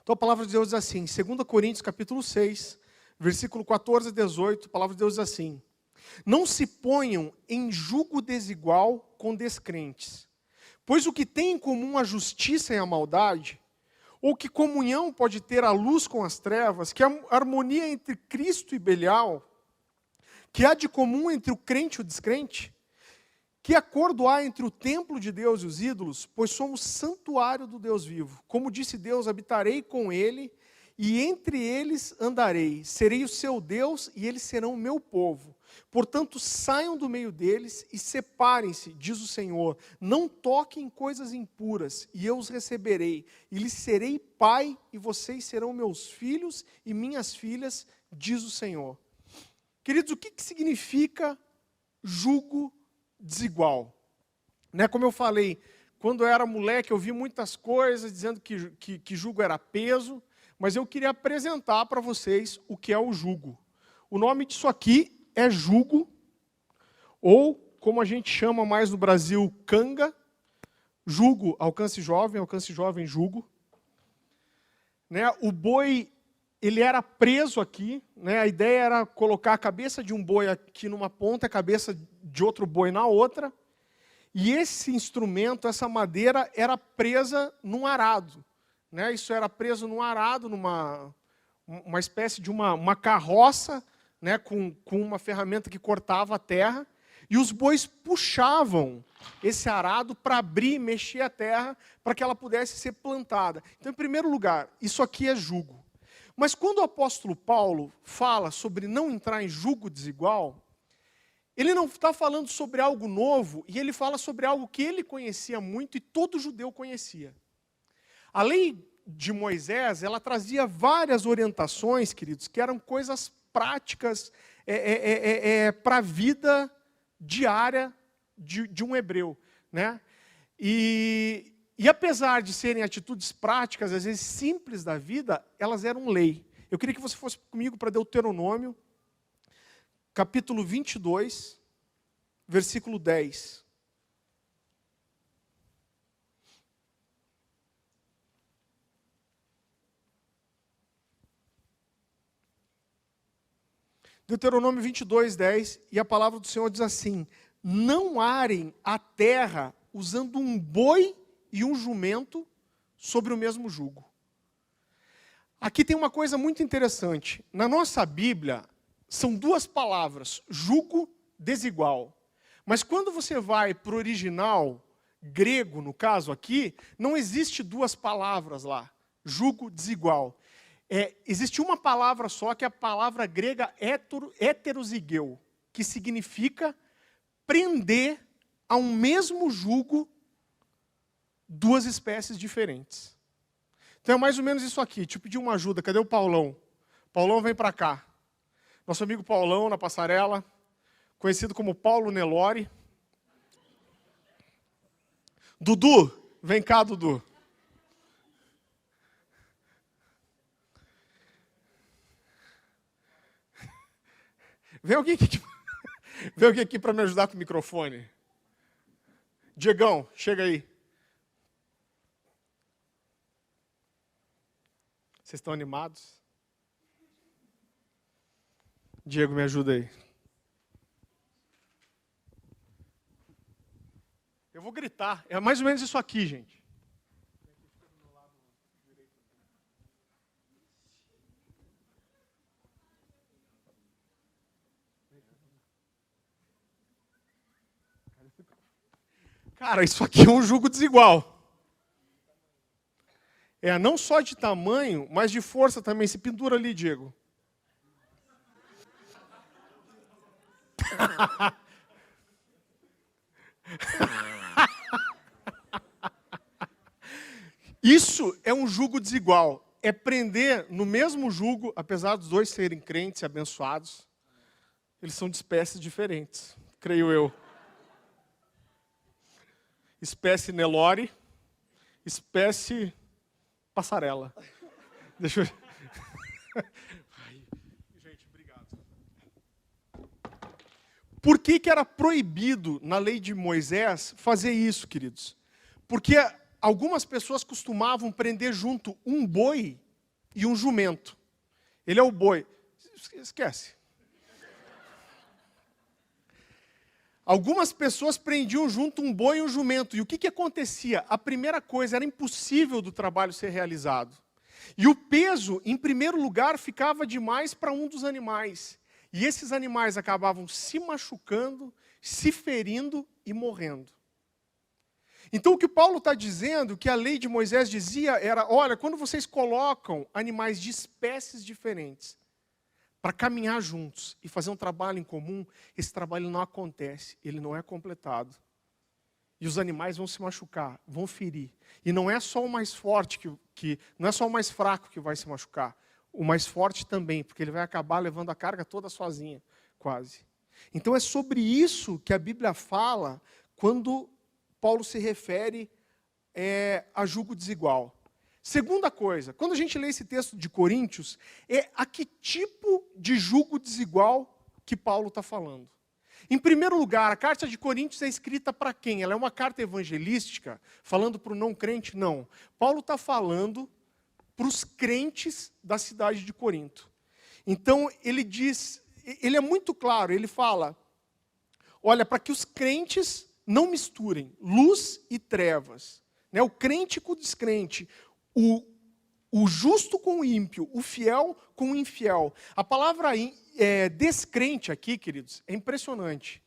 Então a palavra de Deus diz assim, em 2 Coríntios capítulo 6, versículo 14 a 18, a palavra de Deus diz assim: não se ponham em julgo desigual com descrentes, pois o que tem em comum a justiça e a maldade, ou que comunhão pode ter a luz com as trevas, que harmonia entre Cristo e Belial, que há de comum entre o crente e o descrente? Que acordo há entre o templo de Deus e os ídolos? Pois somos santuário do Deus vivo. Como disse Deus, habitarei com ele, e entre eles andarei. Serei o seu Deus, e eles serão o meu povo. Portanto, saiam do meio deles e separem-se, diz o Senhor. Não toquem coisas impuras, e eu os receberei. E lhes serei pai, e vocês serão meus filhos e minhas filhas, diz o Senhor. Queridos, o que significa jugo desigual? Né, como eu falei, quando eu era moleque, eu vi muitas coisas dizendo que jugo era peso, mas eu queria apresentar para vocês o que é o jugo. O nome disso aqui é jugo, ou, como a gente chama mais no Brasil, canga. Jugo, alcance jovem, jugo. Né, o boi, ele era preso aqui, né, a ideia era colocar a cabeça de um boi aqui numa ponta, a cabeça de outro boi na outra, e esse instrumento, essa madeira, era presa num arado. Né, isso era preso num arado, numa espécie de uma carroça, né, com uma ferramenta que cortava a terra, e os bois puxavam esse arado para abrir e mexer a terra para que ela pudesse ser plantada. Então, em primeiro lugar, isso aqui é jugo. Mas quando o apóstolo Paulo fala sobre não entrar em jugo desigual, ele não está falando sobre algo novo, e ele fala sobre algo que ele conhecia muito e todo judeu conhecia. A lei de Moisés, ela trazia várias orientações, queridos, que eram coisas práticas para a vida diária de um hebreu. Né? E apesar de serem atitudes práticas, às vezes simples da vida, elas eram lei. Eu queria que você fosse comigo para Deuteronômio, capítulo 22, versículo 10. Deuteronômio 22, 10, e a palavra do Senhor diz assim: não arem a terra usando um boi e um jumento sobre o mesmo jugo. Aqui tem uma coisa muito interessante. Na nossa Bíblia, são duas palavras, jugo desigual. Mas quando você vai para o original, grego no caso aqui, não existe duas palavras lá, jugo desigual. Existe uma palavra só, que é a palavra grega heterozigeu, que significa prender a um mesmo jugo duas espécies diferentes. Então é mais ou menos isso aqui. Te pedi uma ajuda, cadê o Paulão? Paulão, vem para cá. Nosso amigo Paulão, na passarela, conhecido como Paulo Nelore. Dudu, vem cá, Dudu. Vem alguém aqui para me ajudar com o microfone. Diegão, chega aí. Vocês estão animados? Diego, me ajuda aí. Eu vou gritar. É mais ou menos isso aqui, gente. Cara, isso aqui é um jugo desigual. Não só de tamanho, mas de força também. Se pendura ali, Diego. Isso é um jugo desigual. É prender no mesmo jugo, apesar dos dois serem crentes e abençoados, eles são de espécies diferentes, creio eu. Espécie Nelore, espécie passarela. Deixa eu... Gente, obrigado. Por que era proibido na lei de Moisés fazer isso, queridos? Porque algumas pessoas costumavam prender junto um boi e um jumento. Ele é o boi. Esquece. Algumas pessoas prendiam junto um boi e um jumento. E o que acontecia? A primeira coisa, era impossível do trabalho ser realizado. E o peso, em primeiro lugar, ficava demais para um dos animais. E esses animais acabavam se machucando, se ferindo e morrendo. Então o que Paulo está dizendo, que a lei de Moisés dizia, era, olha, quando vocês colocam animais de espécies diferentes para caminhar juntos e fazer um trabalho em comum, esse trabalho não acontece, ele não é completado. E os animais vão se machucar, vão ferir. E não é só o mais forte, não é só o mais fraco que vai se machucar. O mais forte também, porque ele vai acabar levando a carga toda sozinha, quase. Então é sobre isso que a Bíblia fala quando Paulo se refere a jugo desigual. Segunda coisa, quando a gente lê esse texto de Coríntios, a que tipo de jugo desigual que Paulo está falando? Em primeiro lugar, a carta de Coríntios é escrita para quem? Ela é uma carta evangelística, falando para o não crente? Não. Paulo está falando para os crentes da cidade de Corinto. Então, ele é muito claro, ele fala, olha, para que os crentes não misturem luz e trevas, né? O crente com o descrente, o justo com o ímpio, o fiel com o infiel. A palavra descrente aqui, queridos, é impressionante.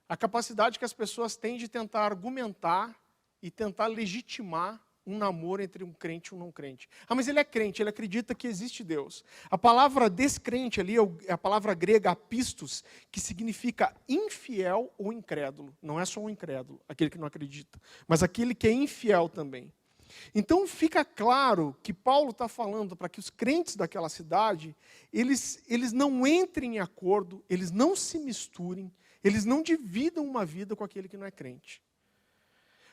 A capacidade que as pessoas têm de tentar argumentar e tentar legitimar um namoro entre um crente e um não crente. Ah, mas ele é crente, ele acredita que existe Deus. A palavra descrente ali é a palavra grega apistos, que significa infiel ou incrédulo. Não é só um incrédulo, aquele que não acredita, mas aquele que é infiel também. Então fica claro que Paulo está falando para que os crentes daquela cidade, eles não entrem em acordo, eles não se misturem, eles não dividam uma vida com aquele que não é crente.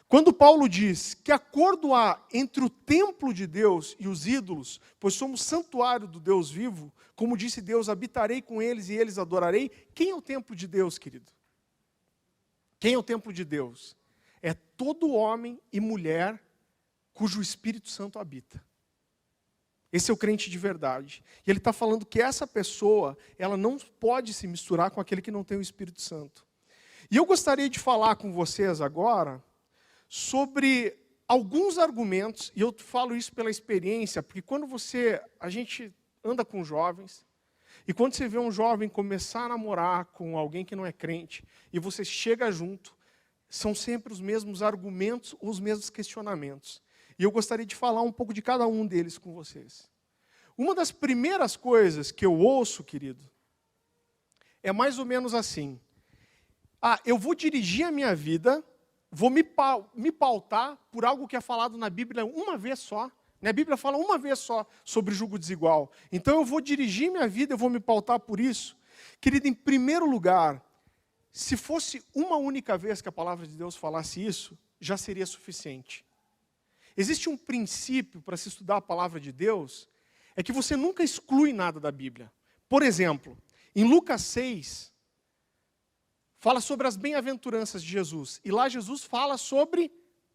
Quando Paulo diz que acordo há entre o templo de Deus e os ídolos, pois somos santuário do Deus vivo, como disse Deus, habitarei com eles e eles adorarei. Quem é o templo de Deus, querido? Quem é o templo de Deus? É todo homem e mulher cujo Espírito Santo habita. Esse é o crente de verdade. E ele está falando que essa pessoa, ela não pode se misturar com aquele que não tem o Espírito Santo. E eu gostaria de falar com vocês agora sobre alguns argumentos, e eu falo isso pela experiência, porque quando a gente anda com jovens, e quando você vê um jovem começar a namorar com alguém que não é crente, e você chega junto, são sempre os mesmos argumentos, os mesmos questionamentos. E eu gostaria de falar um pouco de cada um deles com vocês. Uma das primeiras coisas que eu ouço, querido, é mais ou menos assim. Eu vou dirigir a minha vida, vou me pautar por algo que é falado na Bíblia uma vez só. A Bíblia fala uma vez só sobre jugo desigual. Então eu vou dirigir minha vida, eu vou me pautar por isso. Querido, em primeiro lugar, se fosse uma única vez que a palavra de Deus falasse isso, já seria suficiente. Existe um princípio para se estudar a palavra de Deus, é que você nunca exclui nada da Bíblia. Por exemplo, em Lucas 6, fala sobre as bem-aventuranças de Jesus. E lá Jesus fala sobre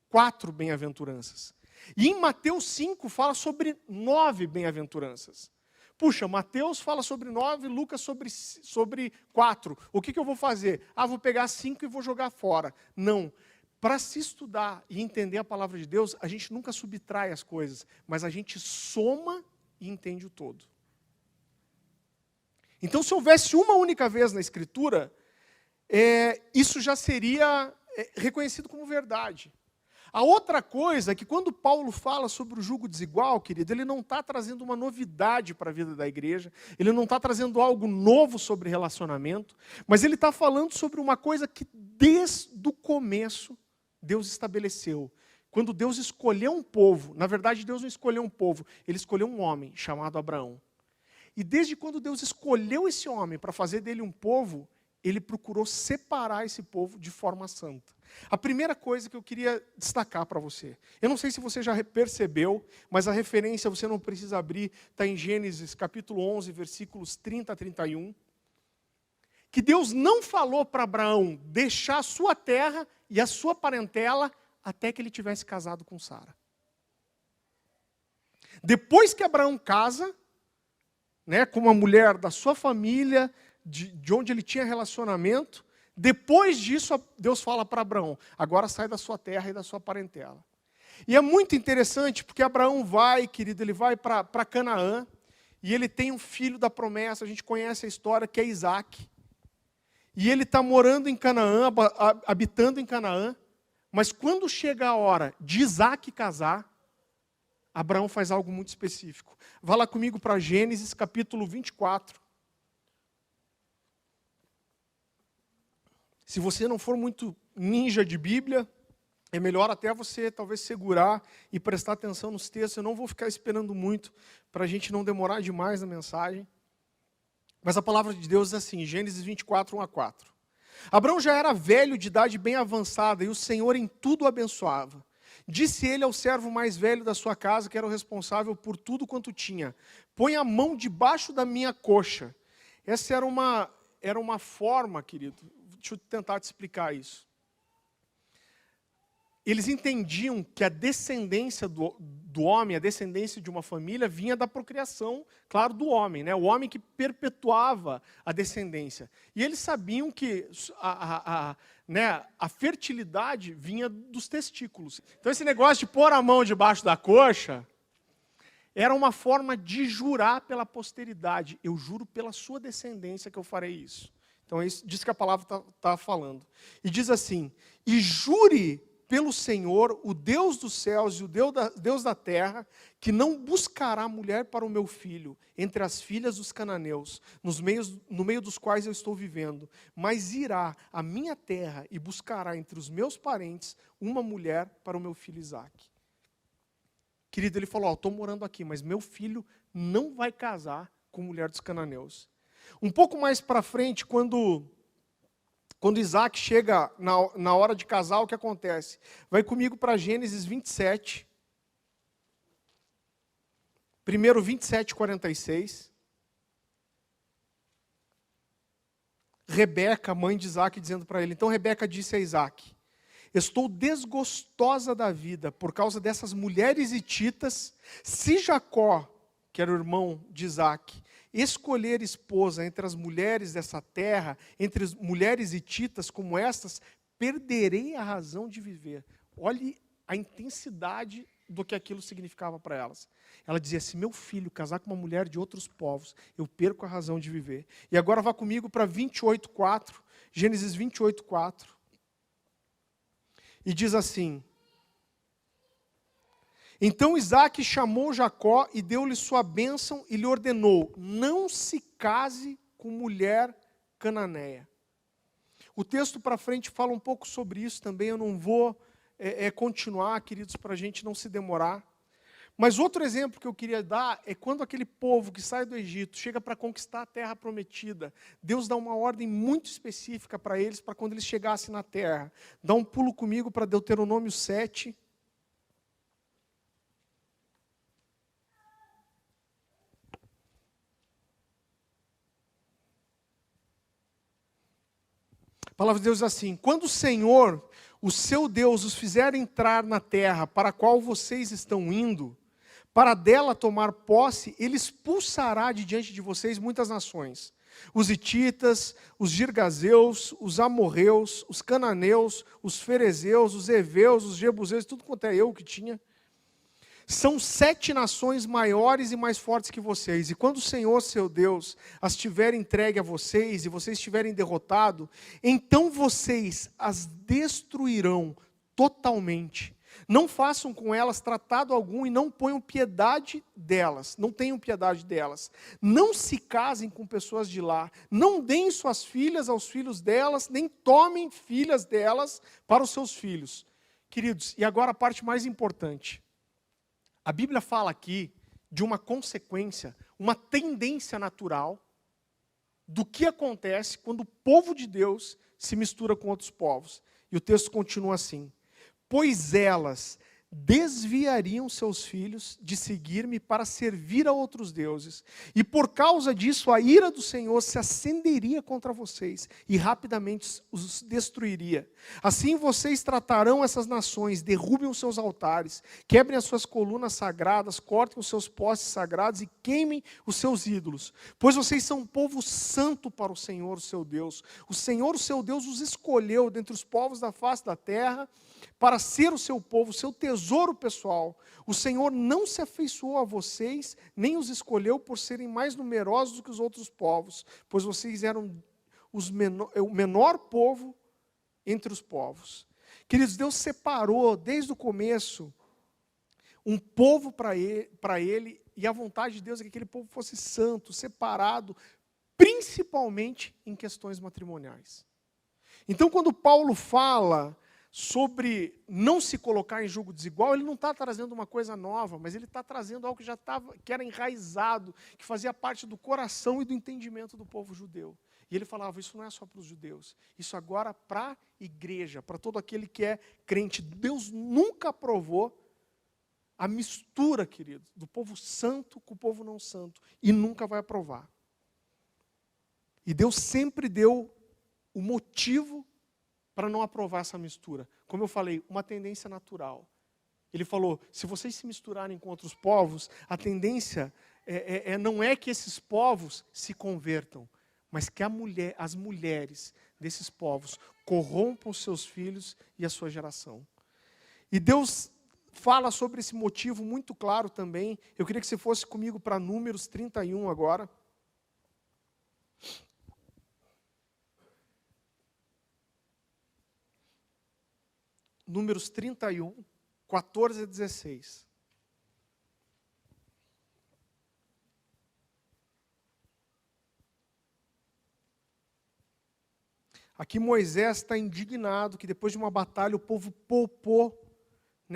4 bem-aventuranças. E em Mateus 5 fala sobre 9 bem-aventuranças. Puxa, Mateus fala sobre 9, Lucas sobre 4. O que eu vou fazer? Vou pegar 5 e vou jogar fora. Não. Para se estudar e entender a palavra de Deus, a gente nunca subtrai as coisas, mas a gente soma e entende o todo. Então, se houvesse uma única vez na Escritura, isso já seria reconhecido como verdade. A outra coisa é que quando Paulo fala sobre o jugo desigual, querido, ele não está trazendo uma novidade para a vida da igreja, ele não está trazendo algo novo sobre relacionamento, mas ele está falando sobre uma coisa que desde o começo Deus estabeleceu. Quando Deus escolheu um povo, na verdade Deus não escolheu um povo, ele escolheu um homem chamado Abraão. E desde quando Deus escolheu esse homem para fazer dele um povo, ele procurou separar esse povo de forma santa. A primeira coisa que eu queria destacar para você, eu não sei se você já percebeu, mas a referência você não precisa abrir, está em Gênesis capítulo 11, versículos 30 a 31, que Deus não falou para Abraão deixar a sua terra e a sua parentela até que ele tivesse casado com Sara. Depois que Abraão casa, né, com uma mulher da sua família, de onde ele tinha relacionamento, depois disso Deus fala para Abraão, agora sai da sua terra e da sua parentela. E é muito interessante, porque Abraão vai, querido, ele vai para Canaã, e ele tem um filho da promessa, a gente conhece a história, que é Isaac. E ele está morando em Canaã, habitando em Canaã, mas quando chega a hora de Isaac casar, Abraão faz algo muito específico. Vá lá comigo para Gênesis capítulo 24. Se você não for muito ninja de Bíblia, é melhor até você talvez segurar e prestar atenção nos textos. Eu não vou ficar esperando muito para a gente não demorar demais na mensagem. Mas a palavra de Deus é assim, Gênesis 24, 1-4. Abraão já era velho, de idade bem avançada, e o Senhor em tudo o abençoava. Disse ele ao servo mais velho da sua casa, que era o responsável por tudo quanto tinha, põe a mão debaixo da minha coxa. Essa era uma forma, querido, deixa eu tentar te explicar isso. Eles entendiam que a descendência do homem, a descendência de uma família, vinha da procriação, claro, do homem, né? O homem que perpetuava a descendência. E eles sabiam que a fertilidade vinha dos testículos. Então esse negócio de pôr a mão debaixo da coxa era uma forma de jurar pela posteridade. Eu juro pela sua descendência que eu farei isso. Então é isso disso que a palavra está falando. E diz assim, e jure pelo Senhor, o Deus dos céus e o Deus da terra, que não buscará mulher para o meu filho, entre as filhas dos cananeus, no meio dos quais eu estou vivendo, mas irá à minha terra e buscará entre os meus parentes uma mulher para o meu filho Isaque. Querido, ele falou, estou morando aqui, mas meu filho não vai casar com mulher dos cananeus. Um pouco mais para frente, quando Isaac chega na hora de casar, o que acontece? Vai comigo para Gênesis 27. Primeiro 27, 46. Rebeca, mãe de Isaac, dizendo para ele. Então Rebeca disse a Isaac, estou desgostosa da vida por causa dessas mulheres hititas. Se Jacó, que era o irmão de Isaac, escolher esposa entre as mulheres dessa terra, entre as mulheres hititas como estas, perderei a razão de viver. Olhe a intensidade do que aquilo significava para elas. Ela dizia, se meu filho casar com uma mulher de outros povos, eu perco a razão de viver. E agora vá comigo para 28:4, Gênesis 28:4. E diz assim, então Isaac chamou Jacó e deu-lhe sua bênção e lhe ordenou, não se case com mulher cananeia. O texto para frente fala um pouco sobre isso também, eu não vou continuar, queridos, para a gente não se demorar. Mas outro exemplo que eu queria dar é quando aquele povo que sai do Egito chega para conquistar a terra prometida, Deus dá uma ordem muito específica para eles, para quando eles chegassem na terra. Dá um pulo comigo para Deuteronômio 7. A palavra de Deus diz assim, quando o Senhor, o seu Deus, os fizer entrar na terra para a qual vocês estão indo, para dela tomar posse, ele expulsará de diante de vocês muitas nações. Os hititas, os girgazeus, os amorreus, os cananeus, os ferezeus, os heveus, os jebuseus, tudo quanto é eu que tinha. São 7 nações maiores e mais fortes que vocês. E quando o Senhor, seu Deus, as tiver entregue a vocês, e vocês estiverem derrotados, então vocês as destruirão totalmente. Não façam com elas tratado algum e não ponham piedade delas. Não tenham piedade delas. Não se casem com pessoas de lá. Não deem suas filhas aos filhos delas, nem tomem filhas delas para os seus filhos. Queridos, e agora a parte mais importante. A Bíblia fala aqui de uma consequência, uma tendência natural do que acontece quando o povo de Deus se mistura com outros povos. E o texto continua assim. Pois elas desviariam seus filhos de seguir-me para servir a outros deuses. E por causa disso, a ira do Senhor se acenderia contra vocês e rapidamente os destruiria. Assim vocês tratarão essas nações, derrubem os seus altares, quebrem as suas colunas sagradas, cortem os seus postes sagrados e queimem os seus ídolos. Pois vocês são um povo santo para o Senhor, o seu Deus. O Senhor, o seu Deus, os escolheu dentre os povos da face da terra para ser o seu povo, o seu tesouro pessoal. O Senhor não se afeiçoou a vocês, nem os escolheu por serem mais numerosos do que os outros povos, pois vocês eram o menor povo entre os povos. Queridos, Deus separou desde o começo um povo para ele, e a vontade de Deus é que aquele povo fosse santo, separado, principalmente em questões matrimoniais. Então, quando Paulo fala sobre não se colocar em julgo desigual, ele não está trazendo uma coisa nova, mas ele está trazendo algo que já estava, que era enraizado, que fazia parte do coração e do entendimento do povo judeu. E ele falava, isso não é só para os judeus, isso agora para a igreja, para todo aquele que é crente. Deus nunca aprovou a mistura, querido, do povo santo com o povo não santo, e nunca vai aprovar. E Deus sempre deu o motivo para não aprovar essa mistura. Como eu falei, uma tendência natural. Ele falou, se vocês se misturarem com outros povos, a tendência não é que esses povos se convertam, mas que as mulheres desses povos corrompam seus filhos e a sua geração. E Deus fala sobre esse motivo muito claro também. Eu queria que você fosse comigo para Números 31 agora. Números 31, 14 a 16. Aqui Moisés está indignado que depois de uma batalha o povo poupou,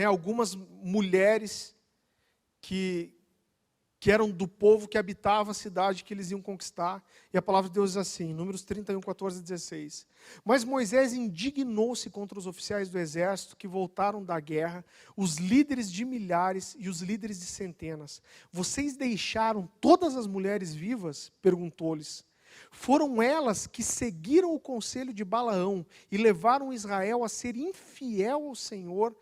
algumas mulheres que eram do povo que habitava a cidade que eles iam conquistar. E a palavra de Deus diz assim, Números 31, 14 e 16. Mas Moisés indignou-se contra os oficiais do exército que voltaram da guerra, os líderes de milhares e os líderes de centenas. Vocês deixaram todas as mulheres vivas? Perguntou-lhes. Foram elas que seguiram o conselho de Balaão e levaram Israel a ser infiel ao Senhor,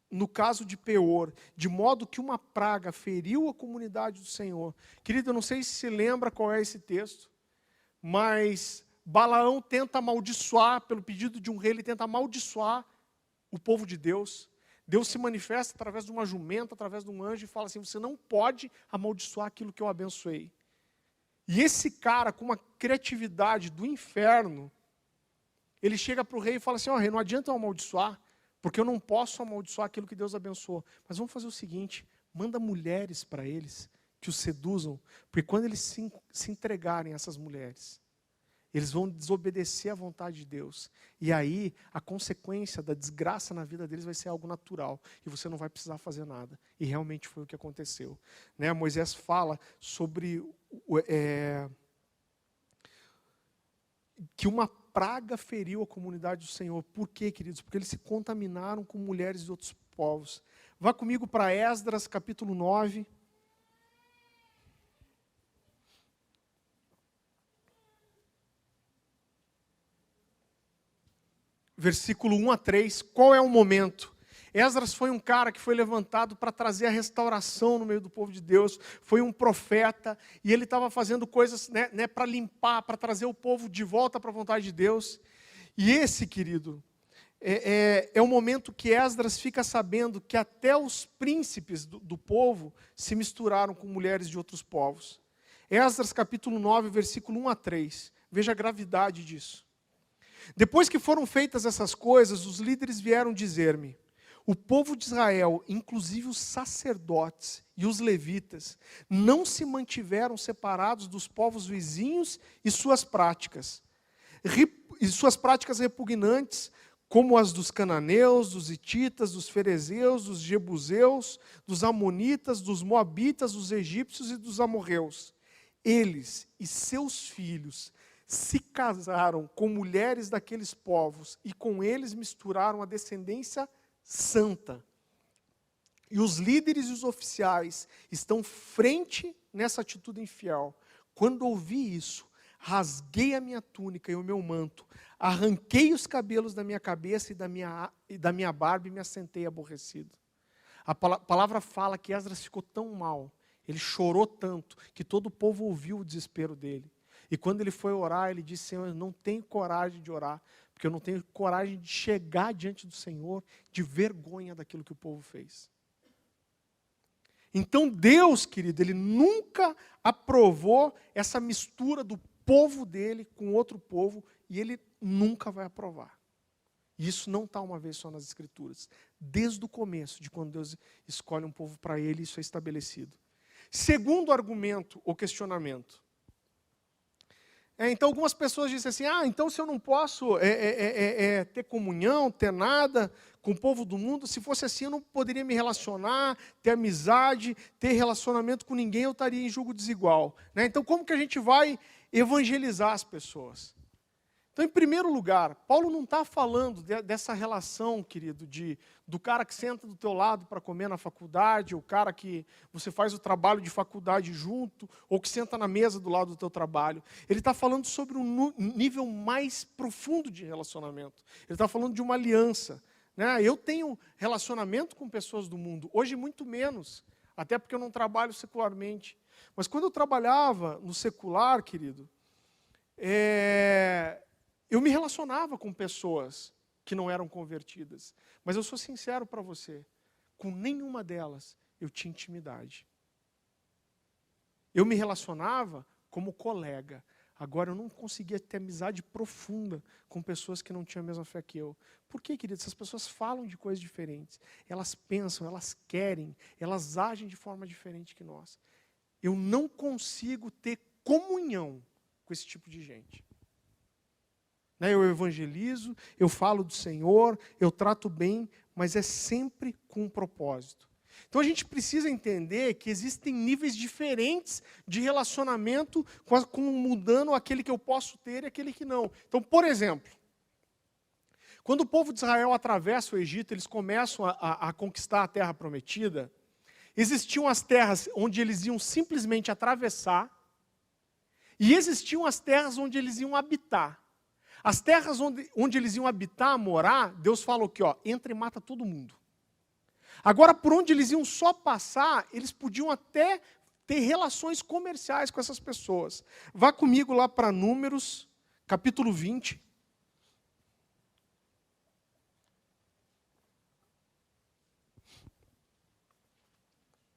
no caso de Peor, de modo que uma praga feriu a comunidade do Senhor. Querido, eu não sei se se lembra qual é esse texto, mas Balaão tenta amaldiçoar, pelo pedido de um rei, ele tenta amaldiçoar o povo de Deus. Deus se manifesta através de uma jumenta, através de um anjo, e fala assim, você não pode amaldiçoar aquilo que eu abençoei. E esse cara, com uma criatividade do inferno, ele chega para o rei e fala assim, rei, não adianta eu amaldiçoar, porque eu não posso amaldiçoar aquilo que Deus abençoou. Mas vamos fazer o seguinte, manda mulheres para eles, que os seduzam, porque quando eles se entregarem a essas mulheres, eles vão desobedecer à vontade de Deus. E aí, a consequência da desgraça na vida deles vai ser algo natural, e você não vai precisar fazer nada. E realmente foi o que aconteceu. Moisés fala sobre que uma praga feriu a comunidade do Senhor. Por quê, queridos? Porque eles se contaminaram com mulheres de outros povos. Vá comigo para Esdras, capítulo 9. Versículo 1 a 3. Qual é o momento? Esdras foi um cara que foi levantado para trazer a restauração no meio do povo de Deus. Foi um profeta e ele estava fazendo coisas para limpar, para trazer o povo de volta para a vontade de Deus. E esse, querido, é o momento que Esdras fica sabendo que até os príncipes do povo se misturaram com mulheres de outros povos. Esdras capítulo 9, versículo 1 a 3. Veja a gravidade disso. Depois que foram feitas essas coisas, os líderes vieram dizer-me, o povo de Israel, inclusive os sacerdotes e os levitas, não se mantiveram separados dos povos vizinhos e suas práticas repugnantes, como as dos cananeus, dos hititas, dos ferezeus, dos jebuseus, dos amonitas, dos moabitas, dos egípcios e dos amorreus. Eles e seus filhos se casaram com mulheres daqueles povos e com eles misturaram a descendência santa. e os líderes e os oficiais estão frente nessa atitude infiel. Quando ouvi isso, rasguei a minha túnica e o meu manto, arranquei os cabelos da minha cabeça e da minha barba e me assentei aborrecido. A palavra fala que Esdras ficou tão mal, ele chorou tanto, que todo o povo ouviu o desespero dele. E quando ele foi orar, ele disse: Senhor, eu não tenho coragem de orar, porque eu não tenho coragem de chegar diante do Senhor de vergonha daquilo que o povo fez. Então Deus, querido, Ele nunca aprovou essa mistura do povo dele com outro povo, e Ele nunca vai aprovar. E isso não está uma vez só nas Escrituras. Desde o começo, de quando Deus escolhe um povo para Ele, isso é estabelecido. Segundo argumento ou questionamento. Então algumas pessoas dizem assim: então se eu não posso ter comunhão, ter nada com o povo do mundo, se fosse assim eu não poderia me relacionar, ter amizade, ter relacionamento com ninguém, eu estaria em julgo desigual. Então como que a gente vai evangelizar as pessoas? Então, em primeiro lugar, Paulo não está falando dessa relação, querido, do cara que senta do teu lado para comer na faculdade, ou o cara que você faz o trabalho de faculdade junto, ou que senta na mesa do lado do teu trabalho. Ele está falando sobre um nível mais profundo de relacionamento. Ele está falando de uma aliança. Eu tenho relacionamento com pessoas do mundo, hoje muito menos, até porque eu não trabalho secularmente. Mas quando eu trabalhava no secular, querido, eu me relacionava com pessoas que não eram convertidas. Mas eu sou sincero para você, com nenhuma delas eu tinha intimidade. Eu me relacionava como colega. Agora eu não conseguia ter amizade profunda com pessoas que não tinham a mesma fé que eu. Por quê, querido? Essas pessoas falam de coisas diferentes. Elas pensam, elas querem, elas agem de forma diferente que nós. Eu não consigo ter comunhão com esse tipo de gente. Eu evangelizo, eu falo do Senhor, eu trato bem, mas é sempre com um propósito. Então a gente precisa entender que existem níveis diferentes de relacionamento, com mudando aquele que eu posso ter e aquele que não. Então, por exemplo, quando o povo de Israel atravessa o Egito, eles começam a conquistar a terra prometida, existiam as terras onde eles iam simplesmente atravessar, e existiam as terras onde eles iam habitar. As terras onde eles iam habitar, morar, Deus falou que entra e mata todo mundo. Agora, por onde eles iam só passar, eles podiam até ter relações comerciais com essas pessoas. Vá comigo lá para Números, capítulo 20.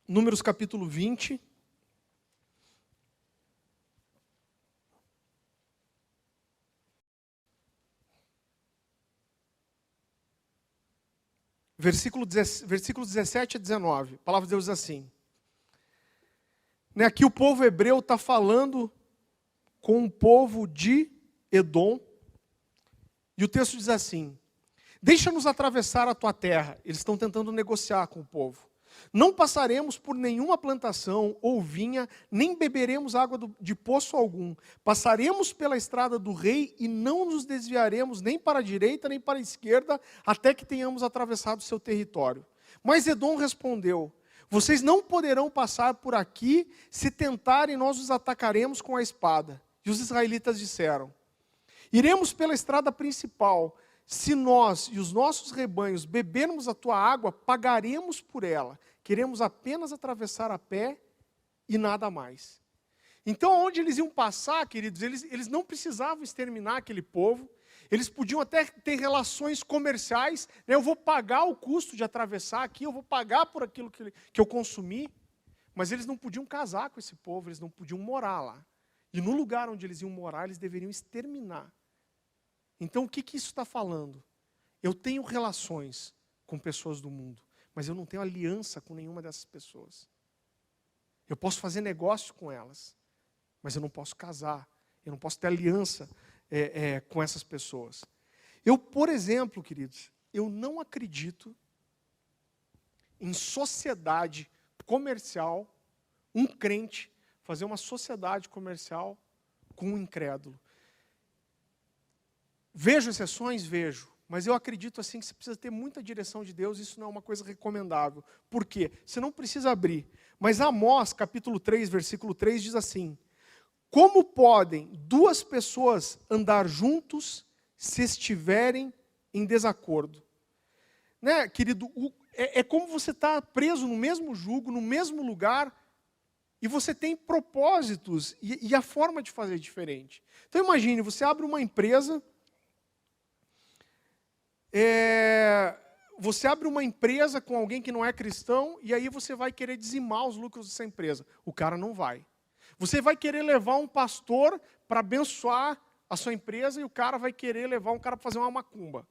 Números, capítulo 20. Versículos 17 a 19, a palavra de Deus diz assim. Aqui o povo hebreu está falando com o povo de Edom, e o texto diz assim: deixa-nos atravessar a tua terra. Eles estão tentando negociar com o povo. Não passaremos por nenhuma plantação ou vinha, nem beberemos água de poço algum. Passaremos pela estrada do rei e não nos desviaremos nem para a direita nem para a esquerda, até que tenhamos atravessado seu território. Mas Edom respondeu: vocês não poderão passar por aqui, se tentarem nós os atacaremos com a espada. E os israelitas disseram: iremos pela estrada principal. Se nós e os nossos rebanhos bebermos a tua água, pagaremos por ela. Queremos apenas atravessar a pé e nada mais. Então, onde eles iam passar, queridos, eles não precisavam exterminar aquele povo. Eles podiam até ter relações comerciais. Eu vou pagar o custo de atravessar aqui, eu vou pagar por aquilo que eu consumi. Mas eles não podiam casar com esse povo, eles não podiam morar lá. E no lugar onde eles iam morar, eles deveriam exterminar. Então, o que isso está falando? Eu tenho relações com pessoas do mundo, mas eu não tenho aliança com nenhuma dessas pessoas. Eu posso fazer negócio com elas, mas eu não posso casar, eu não posso ter aliança com essas pessoas. Eu, por exemplo, queridos, eu não acredito em sociedade comercial, um crente fazer uma sociedade comercial com um incrédulo. Vejo exceções? Vejo. Mas eu acredito assim que você precisa ter muita direção de Deus, isso não é uma coisa recomendável. Por quê? Você não precisa abrir. Mas Amós, capítulo 3, versículo 3, diz assim: como podem duas pessoas andar juntos se estiverem em desacordo? Né, querido, é como você está preso no mesmo jugo, no mesmo lugar, e você tem propósitos e a forma de fazer é diferente. Então imagine, você abre uma empresa, com alguém que não é cristão, e aí você vai querer dizimar os lucros dessa empresa. O cara não vai. Você vai querer levar um pastor para abençoar a sua empresa, e o cara vai querer levar um cara para fazer uma macumba.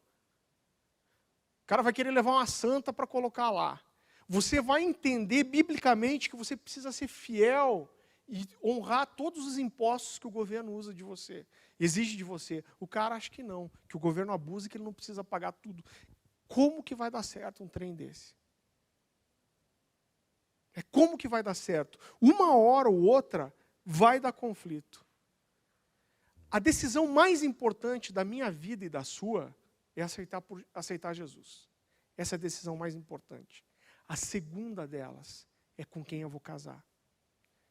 O cara vai querer levar uma santa para colocar lá. Você vai entender biblicamente que você precisa ser fiel e honrar todos os impostos que o governo usa de você, exige de você. O cara acha que não, que o governo abusa e que ele não precisa pagar tudo. Como que vai dar certo um trem desse? Como que vai dar certo? Uma hora ou outra vai dar conflito. A decisão mais importante da minha vida e da sua é aceitar Jesus. Essa é a decisão mais importante. A segunda delas é com quem eu vou casar.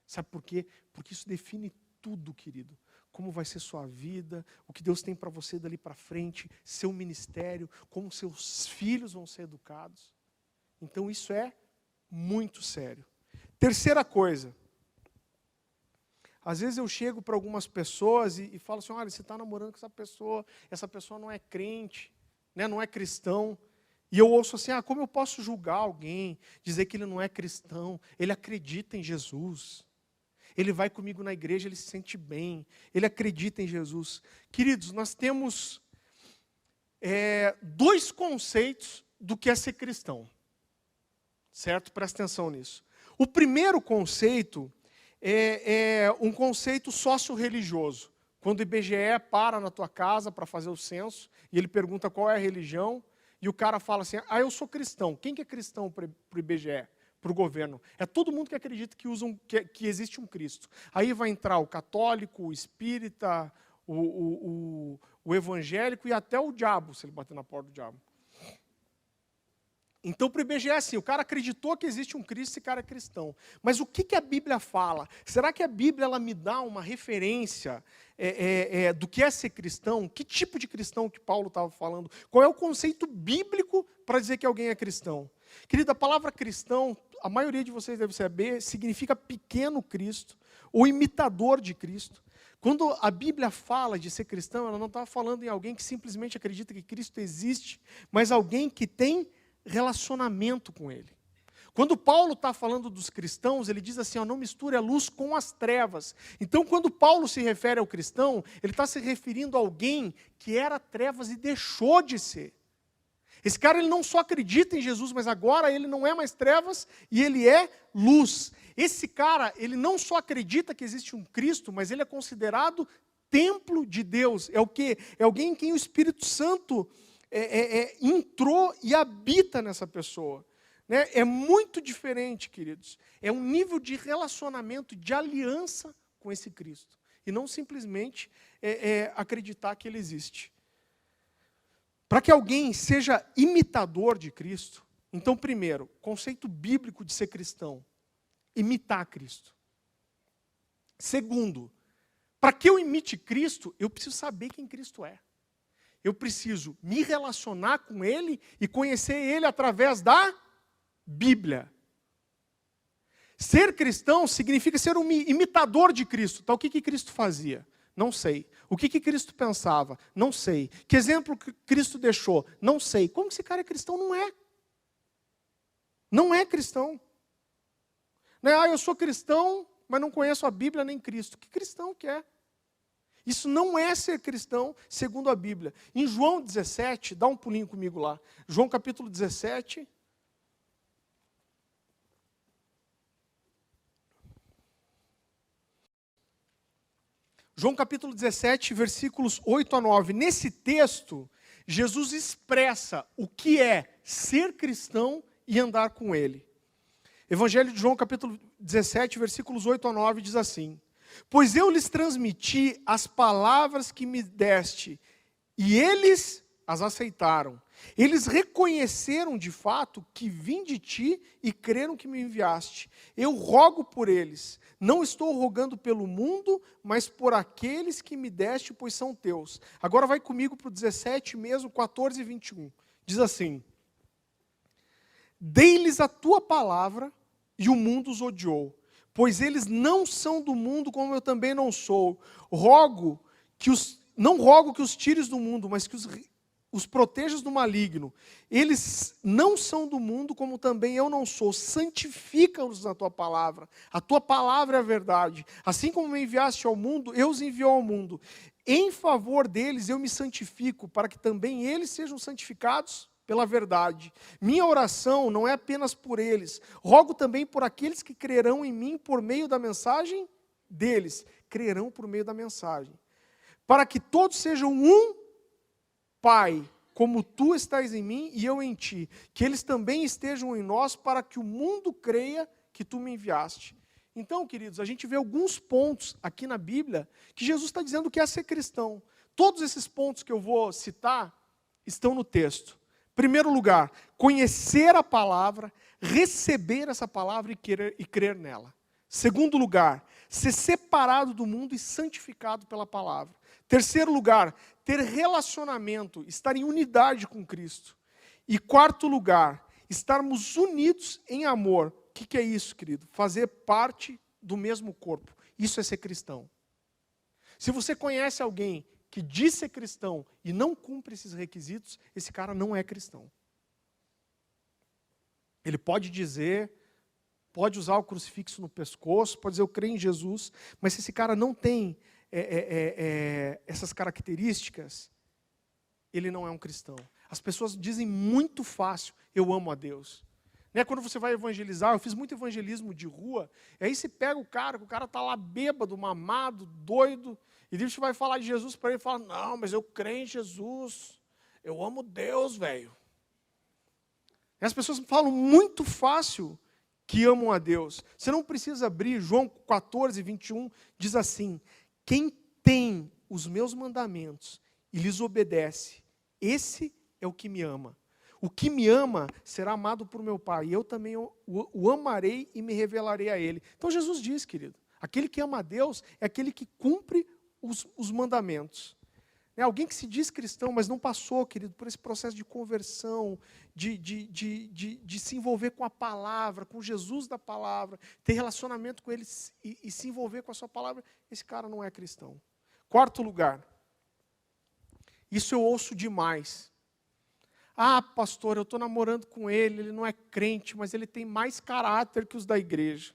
Sabe por quê? Porque isso define tudo, querido. Como vai ser sua vida, o que Deus tem para você dali para frente, seu ministério, como seus filhos vão ser educados. Então isso é muito sério. Terceira coisa. Às vezes eu chego para algumas pessoas e falo assim, olha, você está namorando com essa pessoa não é crente, né, não é cristão. E eu ouço assim, como eu posso julgar alguém, dizer que ele não é cristão, ele acredita em Jesus. Ele vai comigo na igreja, ele se sente bem, ele acredita em Jesus. Queridos, nós temos dois conceitos do que é ser cristão. Certo? Presta atenção nisso. O primeiro conceito é um conceito socio-religioso. Quando o IBGE para na tua casa para fazer o censo, e ele pergunta qual é a religião, e o cara fala assim, eu sou cristão. Quem que é cristão para o IBGE? Para o governo? É todo mundo que acredita que existe um Cristo. Aí vai entrar o católico, o espírita, o evangélico e até o diabo, se ele bater na porta do diabo. Então, para o IBGE é assim, o cara acreditou que existe um Cristo, esse cara é cristão. Mas o que a Bíblia fala? Será que a Bíblia ela me dá uma referência do que é ser cristão? Que tipo de cristão que Paulo estava falando? Qual é o conceito bíblico para dizer que alguém é cristão? Querida, a palavra cristão, a maioria de vocês deve saber, significa pequeno Cristo, ou imitador de Cristo. Quando a Bíblia fala de ser cristão, ela não está falando em alguém que simplesmente acredita que Cristo existe, mas alguém que tem relacionamento com ele. Quando Paulo está falando dos cristãos, ele diz assim, não misture a luz com as trevas. Então, quando Paulo se refere ao cristão, ele está se referindo a alguém que era trevas e deixou de ser. Esse cara ele não só acredita em Jesus, mas agora ele não é mais trevas e ele é luz. Esse cara, ele não só acredita que existe um Cristo, mas ele é considerado templo de Deus. É o quê? É alguém em quem o Espírito Santo entrou e habita nessa pessoa. Né? É muito diferente, queridos. É um nível de relacionamento, de aliança com esse Cristo. E não simplesmente acreditar que ele existe. Para que alguém seja imitador de Cristo, então, primeiro, conceito bíblico de ser cristão, imitar Cristo. Segundo, para que eu imite Cristo, eu preciso saber quem Cristo é. Eu preciso me relacionar com Ele e conhecer Ele através da Bíblia. Ser cristão significa ser um imitador de Cristo. Então, o que Cristo fazia? Não sei. O que Cristo pensava? Não sei. Que exemplo que Cristo deixou? Não sei. Como esse cara é cristão? Não é. Não é cristão. Não é, eu sou cristão, mas não conheço a Bíblia nem Cristo. Que cristão que é? Isso não é ser cristão segundo a Bíblia. Em João 17, dá um pulinho comigo lá. João capítulo 17. João capítulo 17, versículos 8 a 9. Nesse texto, Jesus expressa o que é ser cristão e andar com Ele. Evangelho de João capítulo 17, versículos 8 a 9 diz assim: pois eu lhes transmiti as palavras que me deste, e eles as aceitaram. Eles reconheceram de fato que vim de ti e creram que me enviaste. Eu rogo por eles. Não estou rogando pelo mundo, mas por aqueles que me deste, pois são teus. Agora vai comigo para o 17 mesmo, 14 e 21. Diz assim: dei-lhes a tua palavra e o mundo os odiou, pois eles não são do mundo, como eu também não sou. Não rogo que os tires do mundo, mas que os protejas do maligno. Eles não são do mundo, como também eu não sou. Santifica-os na tua palavra. A tua palavra é a verdade. Assim como me enviaste ao mundo, eu os envio ao mundo. Em favor deles eu me santifico, para que também eles sejam santificados pela verdade. Minha oração não é apenas por eles. Rogo também por aqueles que crerão em mim por meio da mensagem deles. Crerão por meio da mensagem. Para que todos sejam um, Pai, como tu estás em mim e eu em ti, que eles também estejam em nós, para que o mundo creia que tu me enviaste. Então, queridos, a gente vê alguns pontos aqui na Bíblia que Jesus está dizendo que é ser cristão. Todos esses pontos que eu vou citar estão no texto. Primeiro lugar, conhecer a palavra, receber essa palavra e crer nela. Segundo lugar, ser separado do mundo e santificado pela palavra. Terceiro lugar, ter relacionamento, estar em unidade com Cristo. E quarto lugar, estarmos unidos em amor. O que é isso, querido? Fazer parte do mesmo corpo. Isso é ser cristão. Se você conhece alguém que diz ser cristão e não cumpre esses requisitos, esse cara não é cristão. Ele pode dizer, pode usar o crucifixo no pescoço, pode dizer eu creio em Jesus, mas se esse cara não tem essas características, ele não é um cristão. As pessoas dizem muito fácil, eu amo a Deus. Né? Quando você vai evangelizar, eu fiz muito evangelismo de rua, e aí você pega o cara está lá bêbado, mamado, doido, e Deus vai falar de Jesus para ele e fala, não, mas eu creio em Jesus, eu amo Deus, velho. E as pessoas falam muito fácil que amam a Deus. Você não precisa abrir, João 14, 21, diz assim, quem tem os meus mandamentos e lhes obedece, esse é o que me ama. O que me ama será amado por meu Pai, e eu também o amarei e me revelarei a Ele. Então Jesus diz, querido, aquele que ama a Deus é aquele que cumpre os mandamentos. É alguém que se diz cristão, mas não passou, querido, por esse processo de conversão, de se envolver com a palavra, com Jesus da palavra, ter relacionamento com Ele e se envolver com a sua palavra, esse cara não é cristão. Quarto lugar, isso eu ouço demais. Ah, pastor, eu estou namorando com ele não é crente, mas ele tem mais caráter que os da igreja.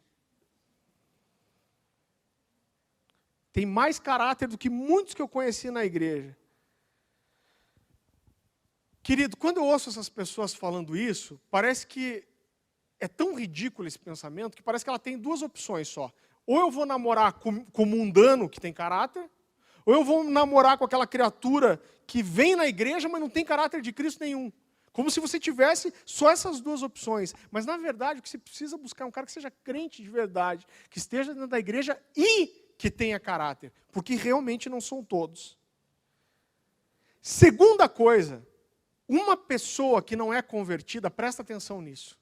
Tem mais caráter do que muitos que eu conheci na igreja. Querido, quando eu ouço essas pessoas falando isso, parece que é tão ridículo esse pensamento, que parece que ela tem duas opções só. Ou eu vou namorar com um mundano que tem caráter, ou eu vou namorar com aquela criatura que vem na igreja, mas não tem caráter de Cristo nenhum. Como se você tivesse só essas duas opções. Mas, na verdade, o que você precisa buscar é um cara que seja crente de verdade, que esteja dentro da igreja e que tenha caráter. Porque realmente não são todos. Segunda coisa, uma pessoa que não é convertida, presta atenção nisso.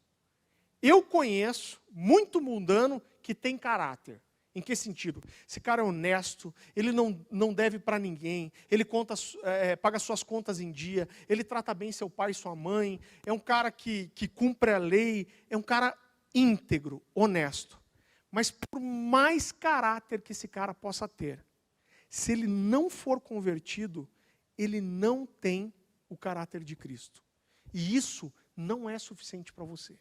Eu conheço muito mundano que tem caráter. Em que sentido? Esse cara é honesto, ele não deve para ninguém, ele paga suas contas em dia, ele trata bem seu pai e sua mãe, é um cara que cumpre a lei, é um cara íntegro, honesto. Mas por mais caráter que esse cara possa ter, se ele não for convertido, ele não tem o caráter de Cristo. E isso não é suficiente para você.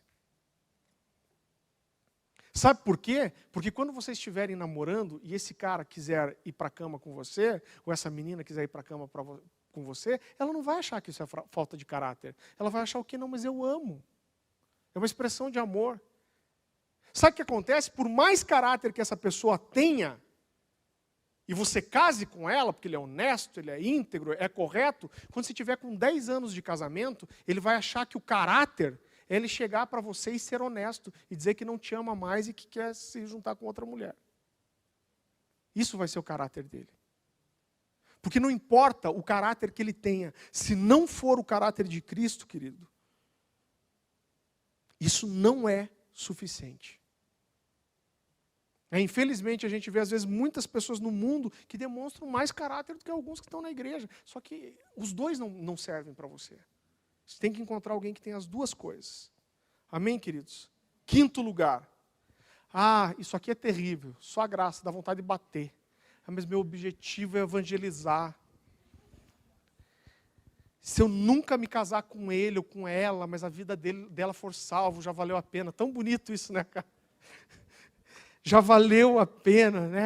Sabe por quê? Porque quando vocês estiverem namorando e esse cara quiser ir para a cama com você, ou essa menina quiser ir para a cama com você, ela não vai achar que isso é falta de caráter. Ela vai achar o quê? Não, mas eu amo. É uma expressão de amor. Sabe o que acontece? Por mais caráter que essa pessoa tenha, e você case com ela, porque ele é honesto, ele é íntegro, é correto, quando você tiver com 10 anos de casamento, ele vai achar que o caráter é ele chegar para você e ser honesto, e dizer que não te ama mais e que quer se juntar com outra mulher. Isso vai ser o caráter dele. Porque não importa o caráter que ele tenha, se não for o caráter de Cristo, querido, isso não é suficiente. Infelizmente, a gente vê, às vezes, muitas pessoas no mundo que demonstram mais caráter do que alguns que estão na igreja. Só que os dois não servem para você. Você tem que encontrar alguém que tem as duas coisas. Amém, queridos? Quinto lugar. Isso aqui é terrível. Só a graça, dá vontade de bater. Mas meu objetivo é evangelizar. Se eu nunca me casar com ele ou com ela, mas a vida dela for salva, já valeu a pena. Tão bonito isso, né, cara? Já valeu a pena, né?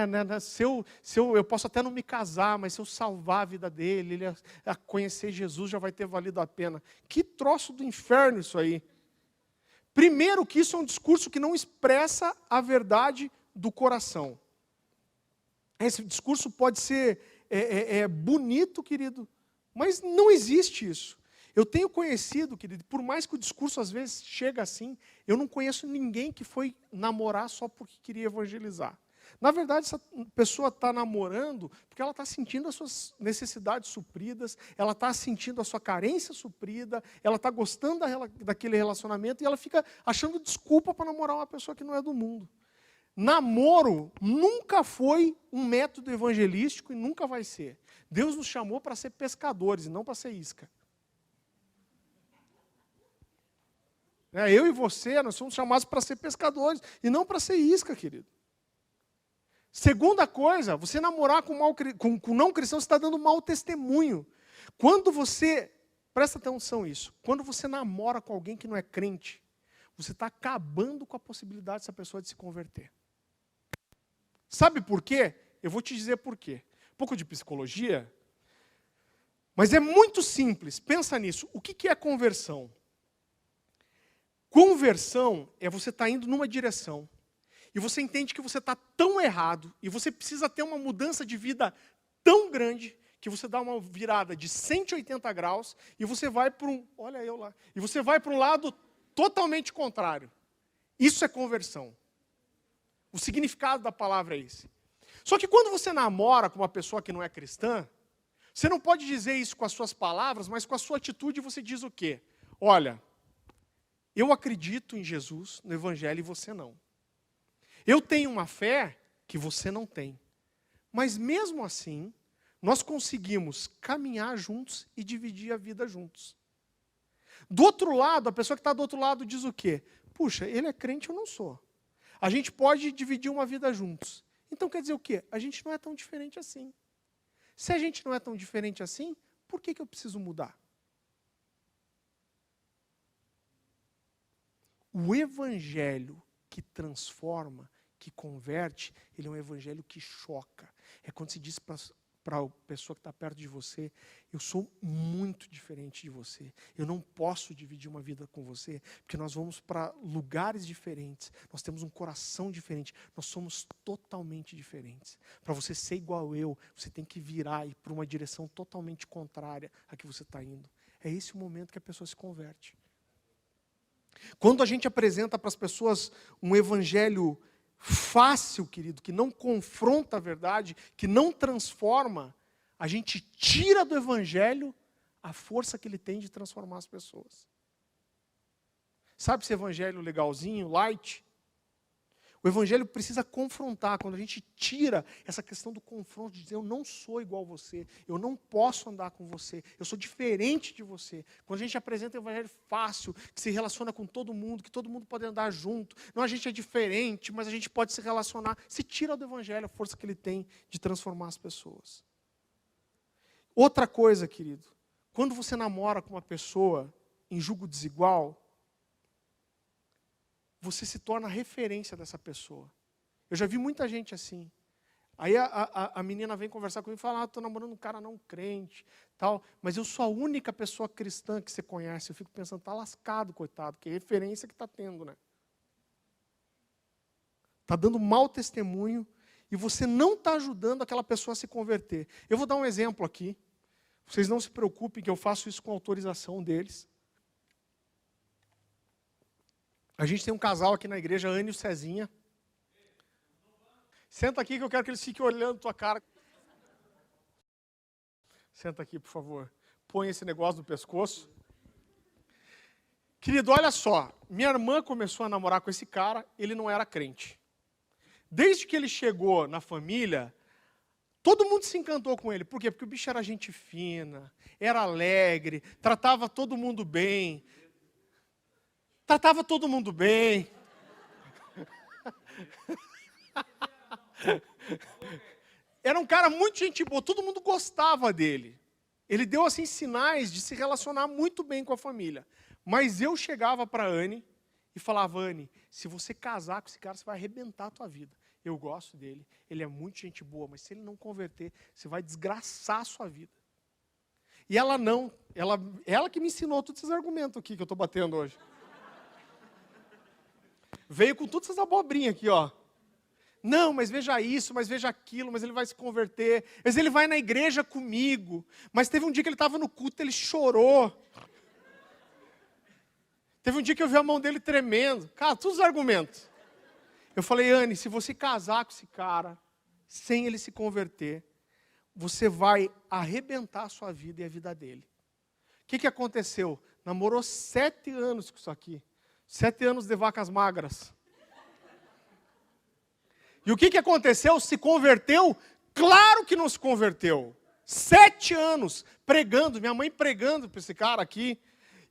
Eu posso até não me casar, mas se eu salvar a vida dele, ele a conhecer Jesus, já vai ter valido a pena. Que troço do inferno isso aí. Primeiro que isso é um discurso que não expressa a verdade do coração. Esse discurso pode ser bonito, querido, mas não existe isso. Eu tenho conhecido, querido, por mais que o discurso às vezes chega assim, eu não conheço ninguém que foi namorar só porque queria evangelizar. Na verdade, essa pessoa está namorando porque ela está sentindo as suas necessidades supridas, ela está sentindo a sua carência suprida, ela está gostando daquele relacionamento e ela fica achando desculpa para namorar uma pessoa que não é do mundo. Namoro nunca foi um método evangelístico e nunca vai ser. Deus nos chamou para ser pescadores e não para ser isca. Eu e você, nós somos chamados para ser pescadores e não para ser isca, querido. Segunda coisa, você namorar com não cristão, você está dando mau testemunho. Quando você, presta atenção nisso, quando você namora com alguém que não é crente, você está acabando com a possibilidade dessa pessoa de se converter. Sabe por quê? Eu vou te dizer por quê. Um pouco de psicologia, mas é muito simples, pensa nisso. O que é conversão? Conversão é você estar indo numa direção, e você entende que você está tão errado, e você precisa ter uma mudança de vida tão grande, que você dá uma virada de 180 graus, e você vai para olha eu lá, e você vai para um lado totalmente contrário. Isso é conversão. O significado da palavra é esse. Só que quando você namora com uma pessoa que não é cristã, você não pode dizer isso com as suas palavras, mas com a sua atitude você diz o quê? Olha, eu acredito em Jesus, no Evangelho, e você não. Eu tenho uma fé que você não tem. Mas mesmo assim, nós conseguimos caminhar juntos e dividir a vida juntos. Do outro lado, a pessoa que está do outro lado diz o quê? Puxa, ele é crente, eu não sou. A gente pode dividir uma vida juntos. Então quer dizer o quê? A gente não é tão diferente assim. Se a gente não é tão diferente assim, por que eu preciso mudar? O evangelho que transforma, que converte, ele é um evangelho que choca. É quando se diz para a pessoa que está perto de você, eu sou muito diferente de você. Eu não posso dividir uma vida com você, porque nós vamos para lugares diferentes, nós temos um coração diferente, nós somos totalmente diferentes. Para você ser igual eu, você tem que virar e ir para uma direção totalmente contrária à que você está indo. É esse o momento que a pessoa se converte. Quando a gente apresenta para as pessoas um evangelho fácil, querido, que não confronta a verdade, que não transforma, a gente tira do evangelho a força que ele tem de transformar as pessoas. Sabe esse evangelho legalzinho, light? O evangelho precisa confrontar. Quando a gente tira essa questão do confronto, de dizer eu não sou igual a você, eu não posso andar com você, eu sou diferente de você. Quando a gente apresenta o evangelho fácil, que se relaciona com todo mundo, que todo mundo pode andar junto, não a gente é diferente, mas a gente pode se relacionar, se tira do evangelho a força que ele tem de transformar as pessoas. Outra coisa, querido, quando você namora com uma pessoa em julgo desigual, você se torna referência dessa pessoa. Eu já vi muita gente assim. Aí a menina vem conversar comigo e fala, estou namorando um cara não crente, tal, mas eu sou a única pessoa cristã que você conhece. Eu fico pensando, está lascado, coitado, que referência que está tendo, né? Está dando mau testemunho e você não está ajudando aquela pessoa a se converter. Eu vou dar um exemplo aqui. Vocês não se preocupem que eu faço isso com autorização deles. A gente tem um casal aqui na igreja, Anne e o Cezinha. Senta aqui que eu quero que eles fiquem olhando tua cara. Senta aqui, por favor. Põe esse negócio no pescoço. Querido, olha só. Minha irmã começou a namorar com esse cara, ele não era crente. Desde que ele chegou na família, todo mundo se encantou com ele. Por quê? Porque o bicho era gente fina, era alegre, tratava todo mundo bem. Tratava todo mundo bem. Era um cara muito gente boa, todo mundo gostava dele. Ele deu assim sinais de se relacionar muito bem com a família. Mas eu chegava para a Anne e falava, Anne, se você casar com esse cara, você vai arrebentar a tua vida. Eu gosto dele, ele é muito gente boa, mas se ele não converter, você vai desgraçar a sua vida. E ela não, ela que me ensinou todos esses argumentos aqui que eu estou batendo hoje. Veio com todas essas abobrinhas aqui, ó. Não, mas veja isso, mas veja aquilo, mas ele vai se converter. Mas ele vai na igreja comigo. Mas teve um dia que ele estava no culto, ele chorou. Teve um dia que eu vi a mão dele tremendo. Cara, todos os argumentos. Eu falei, Anne, se você casar com esse cara, sem ele se converter, você vai arrebentar a sua vida e a vida dele. O que aconteceu? Namorou 7 anos com isso aqui. 7 anos de vacas magras. E o que aconteceu? Se converteu? Claro que não se converteu. 7 anos pregando, minha mãe pregando para esse cara aqui,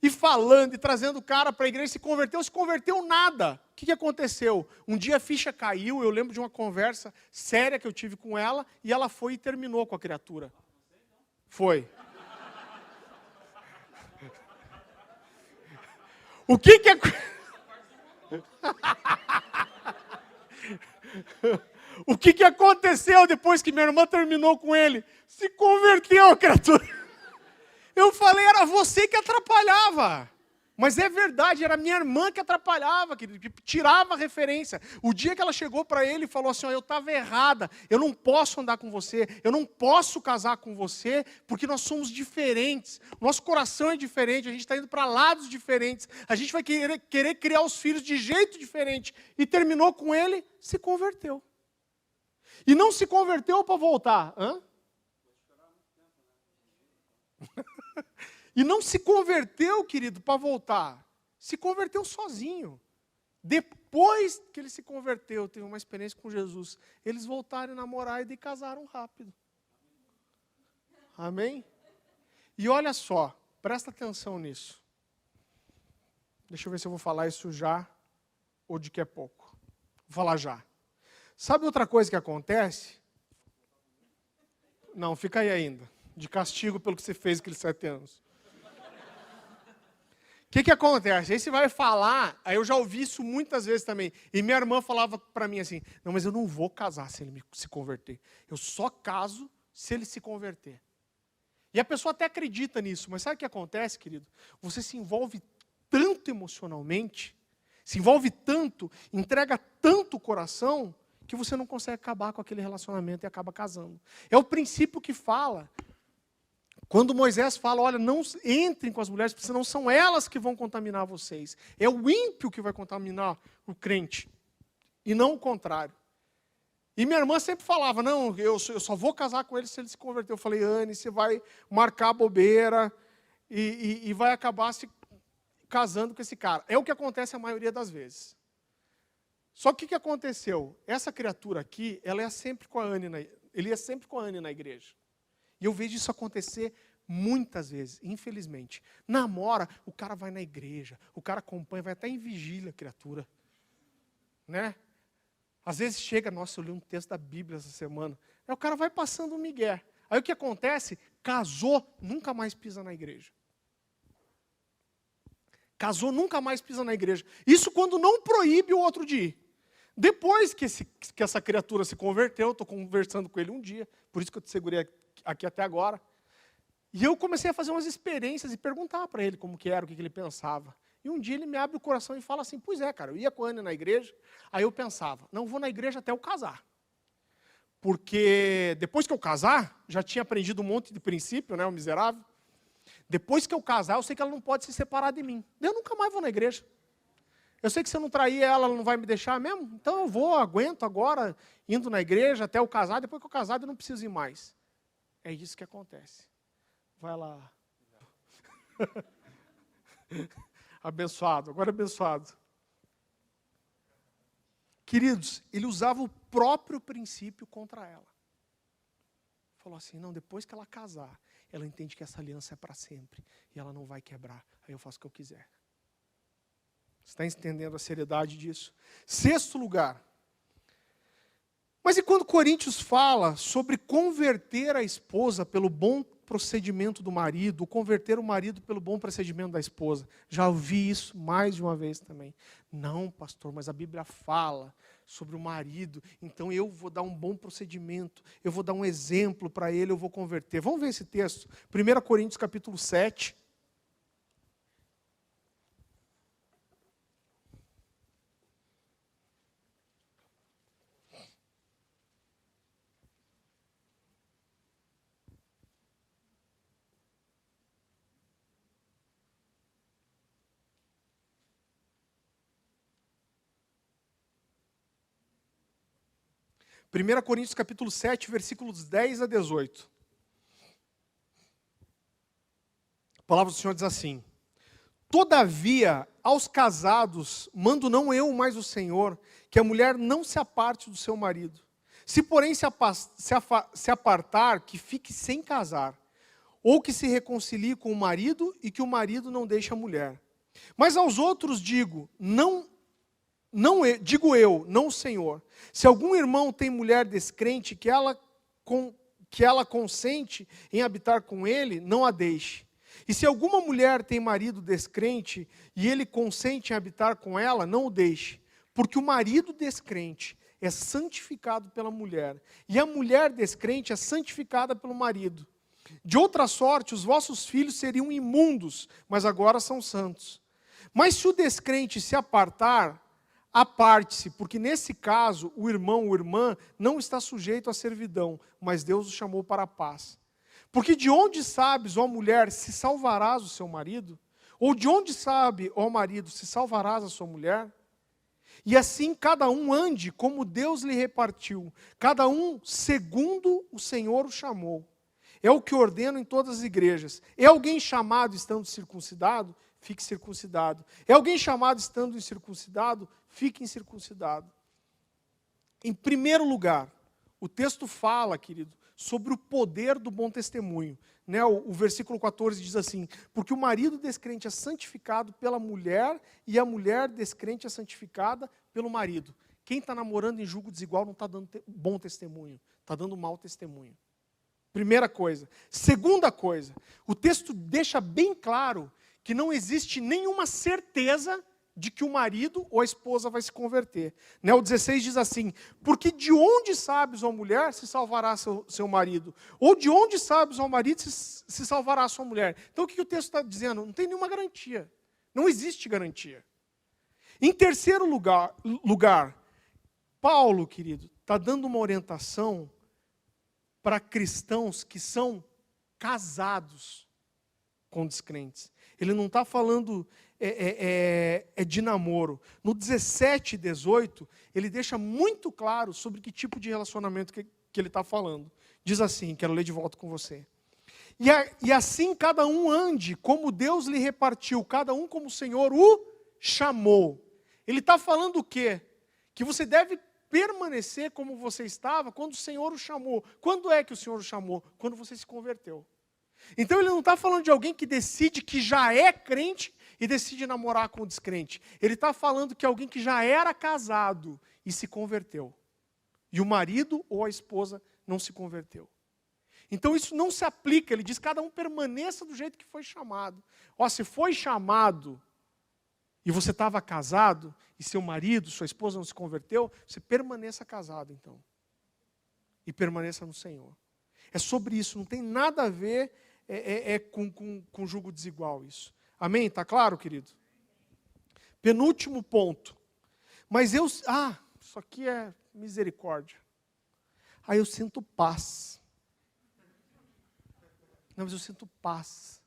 e falando, e trazendo o cara para a igreja, se converteu nada. O que aconteceu? Um dia a ficha caiu, eu lembro de uma conversa séria que eu tive com ela, e ela foi e terminou com a criatura. Foi. O que O que aconteceu depois que minha irmã terminou com ele? Se converteu a criatura. Eu falei, era você que atrapalhava. Mas é verdade, era minha irmã que atrapalhava, que tirava a referência. O dia que ela chegou para ele e falou assim, eu estava errada, eu não posso andar com você, eu não posso casar com você, porque nós somos diferentes. O nosso coração é diferente, a gente está indo para lados diferentes. A gente vai querer criar os filhos de jeito diferente. E terminou com ele, se converteu. E não se converteu para voltar. E não se converteu, querido, para voltar. Se converteu sozinho. Depois que ele se converteu, teve uma experiência com Jesus, eles voltaram a namorar e casaram rápido. Amém? E olha só, presta atenção nisso. Deixa eu ver se eu vou falar isso já ou de que é pouco. Vou falar já. Sabe outra coisa que acontece? Não, fica aí ainda. De castigo pelo que você fez aqueles 7 anos. O que acontece? Aí você vai falar, aí eu já ouvi isso muitas vezes também. E minha irmã falava para mim assim, não, mas eu não vou casar se ele se converter. Eu só caso se ele se converter. E a pessoa até acredita nisso, mas sabe o que acontece, querido? Você se envolve tanto emocionalmente, se envolve tanto, entrega tanto o coração, que você não consegue acabar com aquele relacionamento e acaba casando. É o princípio que fala. Quando Moisés fala, olha, não entrem com as mulheres, porque senão são elas que vão contaminar vocês. É o ímpio que vai contaminar o crente, e não o contrário. E minha irmã sempre falava, não, eu só vou casar com ele se ele se converter. Eu falei, Anne, você vai marcar a bobeira e vai acabar se casando com esse cara. É o que acontece a maioria das vezes. Só que o que aconteceu? Essa criatura aqui, ele ia sempre com a Anne na igreja. E eu vejo isso acontecer muitas vezes, infelizmente. Namora, o cara vai na igreja, o cara acompanha, vai até em vigília a criatura. Né? Às vezes chega, nossa, eu li um texto da Bíblia essa semana. Aí o cara vai passando um migué. Aí o que acontece? Casou, nunca mais pisa na igreja. Casou, nunca mais pisa na igreja. Isso quando não proíbe o outro de ir. Depois que essa criatura se converteu, eu estou conversando com ele um dia, por isso que eu te segurei aqui até agora. E eu comecei a fazer umas experiências e perguntar para ele como que era, o que ele pensava. E um dia ele me abre o coração e fala assim, pois é, cara, eu ia com a Anne na igreja, aí eu pensava, não, vou na igreja até eu casar. Porque depois que eu casar, já tinha aprendido um monte de princípio, né, o miserável. Depois que eu casar, eu sei que ela não pode se separar de mim. Eu nunca mais vou na igreja. Eu sei que se eu não trair ela, ela não vai me deixar mesmo. Então eu vou, aguento agora, indo na igreja até eu casar. Depois que eu casar, eu não preciso ir mais. É isso que acontece. Vai lá. Abençoado, agora abençoado. Queridos, ele usava o próprio princípio contra ela. Falou assim, não, depois que ela casar, ela entende que essa aliança é para sempre. E ela não vai quebrar. Aí eu faço o que eu quiser. Você está entendendo a seriedade disso? Sexto lugar. Mas e quando Coríntios fala sobre converter a esposa pelo bom procedimento do marido, converter o marido pelo bom procedimento da esposa? Já ouvi isso mais de uma vez também. Não, pastor, mas a Bíblia fala sobre o marido, então eu vou dar um bom procedimento, eu vou dar um exemplo para ele, eu vou converter. Vamos ver esse texto, 1 Coríntios capítulo 7. Primeira Coríntios capítulo 7, versículos 10 a 18. A palavra do Senhor diz assim: todavia, aos casados, mando não eu, mas o Senhor, que a mulher não se aparte do seu marido. Se, porém, se apartar, que fique sem casar, ou que se reconcilie com o marido e que o marido não deixe a mulher. Mas aos outros digo, digo eu, não o Senhor. Se algum irmão tem mulher descrente, que ela consente em habitar com ele, não a deixe. E se alguma mulher tem marido descrente, e ele consente em habitar com ela, não o deixe. Porque o marido descrente é santificado pela mulher, e a mulher descrente é santificada pelo marido. De outra sorte, os vossos filhos seriam imundos, mas agora são santos. Mas se o descrente se apartar, aparte-se, porque nesse caso o irmão ou irmã não está sujeito à servidão, mas Deus o chamou para a paz. Porque de onde sabes, ó mulher, se salvarás o seu marido? Ou de onde sabe, ó marido, se salvarás a sua mulher? E assim cada um ande como Deus lhe repartiu, cada um segundo o Senhor o chamou. É o que ordeno em todas as igrejas. É alguém chamado estando circuncidado? Fique circuncidado. É alguém chamado estando incircuncidado? Fique incircuncidado. Em primeiro lugar, o texto fala, querido, sobre o poder do bom testemunho. Né? O versículo 14 diz assim: porque o marido descrente é santificado pela mulher e a mulher descrente é santificada pelo marido. Quem está namorando em julgo desigual não está dando bom testemunho, está dando mau testemunho. Primeira coisa. Segunda coisa, o texto deixa bem claro que não existe nenhuma certeza de que o marido ou a esposa vai se converter. Né? O 16 diz assim: porque de onde sabes, ó mulher, se salvará seu marido? Ou de onde sabes, ó marido, se salvará sua mulher? Então o que o texto está dizendo? Não tem nenhuma garantia. Não existe garantia. Em terceiro lugar, Paulo, querido, está dando uma orientação para cristãos que são casados com descrentes. Ele não está falando de namoro. No 17 e 18, ele deixa muito claro sobre que tipo de relacionamento que ele está falando. Diz assim, quero ler de volta com você. E assim cada um ande como Deus lhe repartiu, cada um como o Senhor o chamou. Ele está falando o quê? Que você deve permanecer como você estava quando o Senhor o chamou. Quando é que o Senhor o chamou? Quando você se converteu. Então ele não está falando de alguém que decide que já é crente e decide namorar com o descrente. Ele está falando que alguém que já era casado e se converteu. E o marido ou a esposa não se converteu. Então isso não se aplica, ele diz cada um permaneça do jeito que foi chamado. Ó, se foi chamado e você estava casado e seu marido, sua esposa não se converteu, você permaneça casado então. E permaneça no Senhor. É sobre isso, não tem nada a ver com julgo desigual isso. Amém? Está claro, querido? Penúltimo ponto. Mas isso aqui é misericórdia. Eu sinto paz. Não, mas eu sinto paz.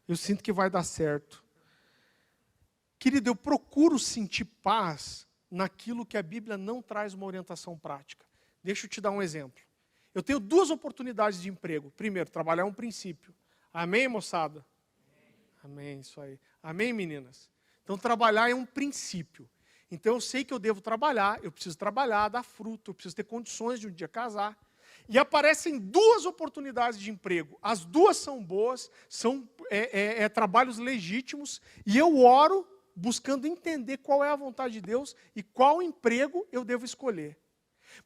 Eu sinto que vai dar certo. Querido, eu procuro sentir paz naquilo que a Bíblia não traz uma orientação prática. Deixa eu te dar um exemplo. Eu tenho 2 oportunidades de emprego. Primeiro, trabalhar um princípio. Amém, moçada? Amém, isso aí. Amém, meninas? Então, trabalhar é um princípio. Então, eu sei que eu devo trabalhar, eu preciso trabalhar, dar fruto, eu preciso ter condições de um dia casar. E aparecem duas oportunidades de emprego. As duas são boas, são trabalhos legítimos, e eu oro buscando entender qual é a vontade de Deus e qual emprego eu devo escolher.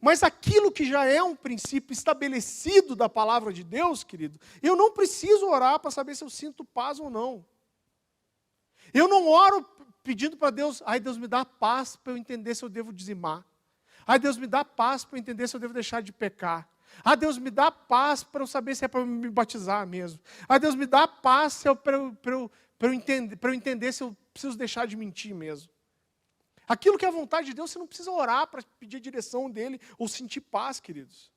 Mas aquilo que já é um princípio estabelecido da palavra de Deus, querido, eu não preciso orar para saber se eu sinto paz ou não. Eu não oro pedindo para Deus, ai Deus me dá paz para eu entender se eu devo dizimar. Ai Deus me dá paz para eu entender se eu devo deixar de pecar. Ah, Deus me dá paz para eu saber se é para me batizar mesmo. Ah, Deus me dá paz para eu entender se eu preciso deixar de mentir mesmo. Aquilo que é a vontade de Deus, você não precisa orar para pedir a direção dele ou sentir paz, queridos.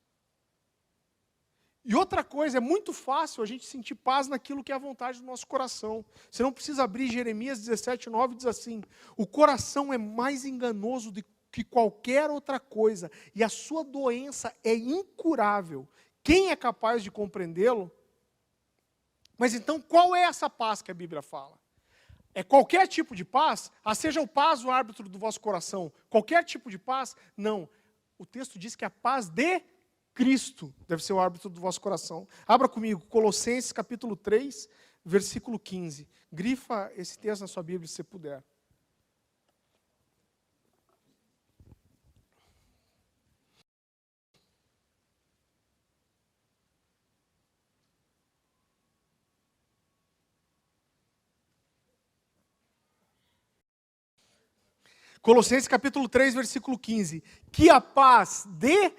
E outra coisa, é muito fácil a gente sentir paz naquilo que é a vontade do nosso coração. Você não precisa abrir Jeremias 17:9, diz assim: o coração é mais enganoso do que qualquer outra coisa, e a sua doença é incurável. Quem é capaz de compreendê-lo? Mas então, qual é essa paz que a Bíblia fala? É qualquer tipo de paz? Seja o paz o árbitro do vosso coração. Qualquer tipo de paz? Não. O texto diz que a paz de Cristo deve ser o árbitro do vosso coração. Abra comigo, Colossenses capítulo 3, versículo 15. Grifa esse texto na sua Bíblia, se você puder. Colossenses capítulo 3, versículo 15. Que a paz de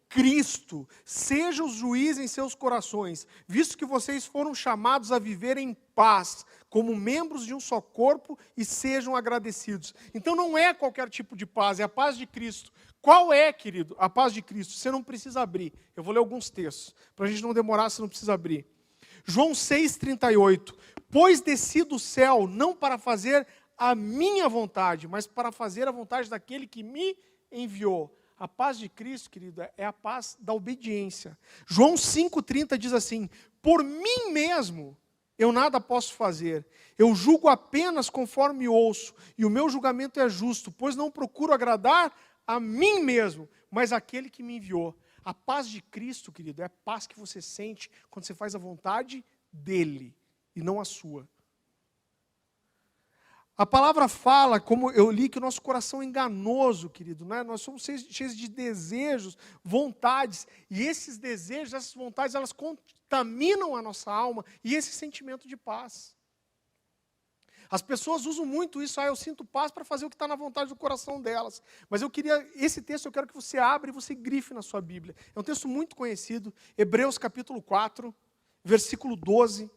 Cristo seja o juiz em seus corações, visto que vocês foram chamados a viver em paz, como membros de um só corpo, e sejam agradecidos. Então não é qualquer tipo de paz, é a paz de Cristo. Qual é, querido, a paz de Cristo? Você não precisa abrir. Eu vou ler alguns textos, para a gente não demorar, você não precisa abrir. João 6,38. Pois desci do céu, não para fazer a minha vontade, mas para fazer a vontade daquele que me enviou. A paz de Cristo, querido, é a paz da obediência. João 5,30 diz assim: por mim mesmo eu nada posso fazer, eu julgo apenas conforme ouço, e o meu julgamento é justo, pois não procuro agradar a mim mesmo, mas aquele que me enviou. A paz de Cristo, querido, é a paz que você sente quando você faz a vontade dele, e não a sua. A palavra fala, como eu li, que o nosso coração é enganoso, querido, né? Nós somos cheios de desejos, vontades, e esses desejos, essas vontades, elas contaminam a nossa alma e esse sentimento de paz. As pessoas usam muito isso, eu sinto paz para fazer o que está na vontade do coração delas. Mas esse texto eu quero que você abra e você grife na sua Bíblia. É um texto muito conhecido, Hebreus capítulo 4, versículo 12.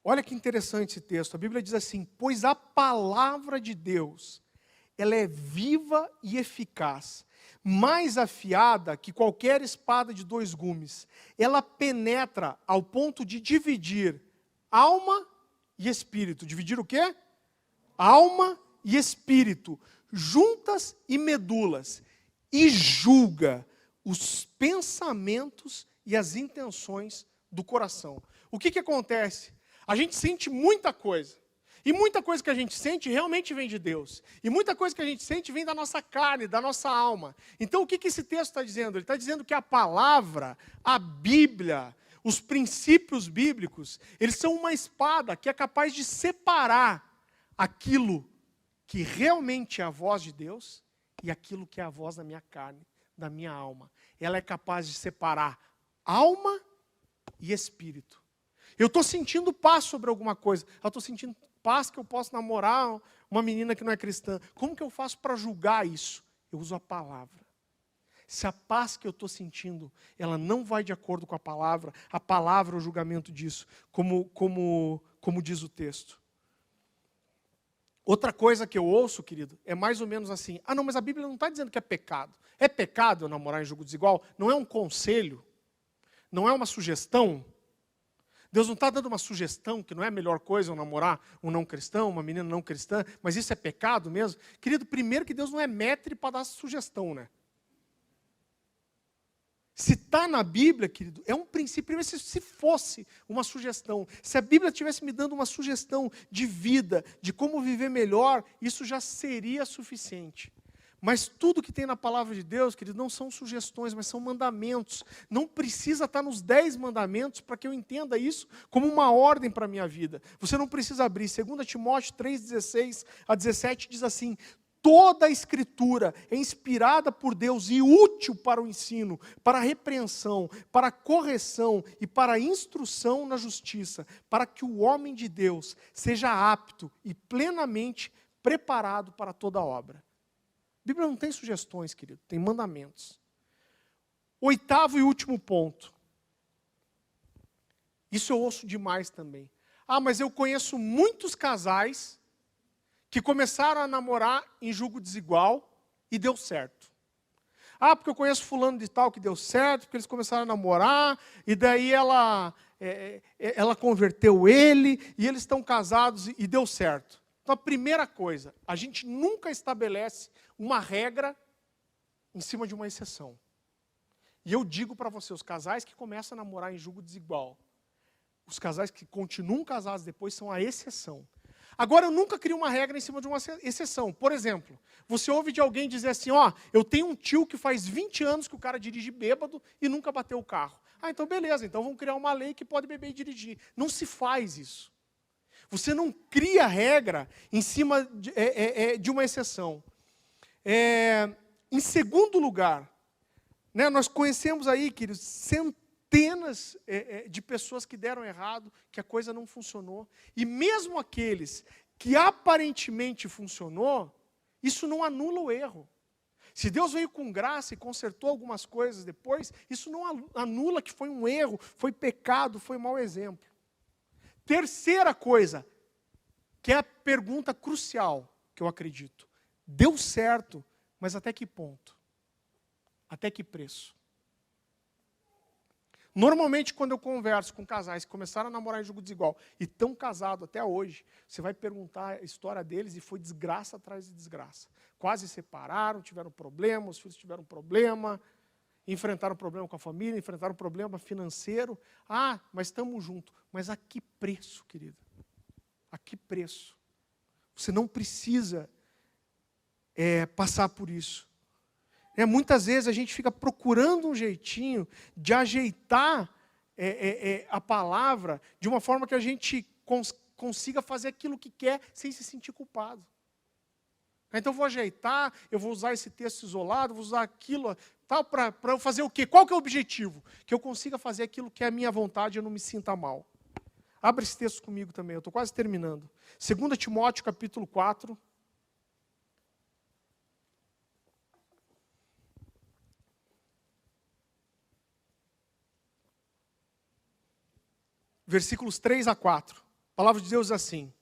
Olha que interessante esse texto. A Bíblia diz assim: pois a palavra de Deus, ela é viva e eficaz, mais afiada que qualquer espada de dois gumes. Ela penetra ao ponto de dividir alma e espírito. Dividir o quê? Alma e espírito, juntas e medulas, e julga os pensamentos e as intenções do coração. O que acontece? A gente sente muita coisa. E muita coisa que a gente sente realmente vem de Deus. E muita coisa que a gente sente vem da nossa carne, da nossa alma. Então o que esse texto está dizendo? Ele está dizendo que a palavra, a Bíblia, os princípios bíblicos, eles são uma espada que é capaz de separar aquilo que realmente é a voz de Deus e aquilo que é a voz da minha carne, da minha alma. Ela é capaz de separar alma e espírito. Eu estou sentindo paz sobre alguma coisa. Eu estou sentindo paz que eu posso namorar uma menina que não é cristã. Como que eu faço para julgar isso? Eu uso a palavra. Se a paz que eu estou sentindo, ela não vai de acordo com a palavra é o julgamento disso, como diz o texto. Outra coisa que eu ouço, querido, é mais ou menos assim: não, mas a Bíblia não está dizendo que é pecado. É pecado eu namorar em julgo desigual? Não é um conselho? Não é uma sugestão? Deus não está dando uma sugestão que não é a melhor coisa eu namorar um não cristão, uma menina não cristã, mas isso é pecado mesmo? Querido, primeiro que Deus não é mestre para dar sugestão, né? Se está na Bíblia, querido, é um princípio. Primeiro, se fosse uma sugestão, se a Bíblia estivesse me dando uma sugestão de vida, de como viver melhor, isso já seria suficiente. Mas tudo que tem na palavra de Deus, querido, não são sugestões, mas são mandamentos. Não precisa estar nos 10 mandamentos para que eu entenda isso como uma ordem para a minha vida. Você não precisa abrir. 2 Timóteo 3:16 a 17 diz assim: toda a Escritura é inspirada por Deus e útil para o ensino, para a repreensão, para a correção e para a instrução na justiça, para que o homem de Deus seja apto e plenamente preparado para toda obra. A Bíblia não tem sugestões, querido, tem mandamentos. 8º e último ponto. Isso eu ouço demais também. Ah, mas eu conheço muitos casais que começaram a namorar em julgo desigual e deu certo. Ah, porque eu conheço fulano de tal que deu certo, porque eles começaram a namorar, e daí ela converteu ele, e eles estão casados e deu certo. Então a primeira coisa, a gente nunca estabelece uma regra em cima de uma exceção. E eu digo para você, os casais que começam a namorar em julgo desigual, os casais que continuam casados depois são a exceção. Agora, eu nunca crio uma regra em cima de uma exceção. Por exemplo, você ouve de alguém dizer assim, ó, eu tenho um tio que faz 20 anos que o cara dirige bêbado e nunca bateu o carro. Ah, então beleza, então vamos criar uma lei que pode beber e dirigir. Não se faz isso. Você não cria regra em cima de uma exceção. Em segundo lugar, né, nós conhecemos aí, queridos, centenas de pessoas que deram errado, que a coisa não funcionou. E mesmo aqueles que aparentemente funcionou, isso não anula o erro. Se Deus veio com graça e consertou algumas coisas depois, isso não anula que foi um erro, foi pecado, foi mau exemplo. Terceira coisa, que é a pergunta crucial, que eu acredito. Deu certo, mas até que ponto? Até que preço? Normalmente, quando eu converso com casais que começaram a namorar em julgo desigual e estão casados até hoje, você vai perguntar a história deles e foi desgraça atrás de desgraça. Quase separaram, tiveram problema, os filhos tiveram problema, enfrentaram problema com a família, enfrentaram problema financeiro. Ah, mas estamos juntos. Mas a que preço, querido? A que preço? Você não precisa passar por isso. Muitas vezes a gente fica procurando um jeitinho de ajeitar a palavra de uma forma que a gente consiga fazer aquilo que quer sem se sentir culpado. Então eu vou ajeitar, eu vou usar esse texto isolado, vou usar aquilo tal para eu fazer o quê? Qual que é o objetivo? Que eu consiga fazer aquilo que é a minha vontade e eu não me sinta mal. Abra esse texto comigo também, eu estou quase terminando. 2 Timóteo, capítulo 4. Versículos 3 a 4. A palavra de Deus diz assim: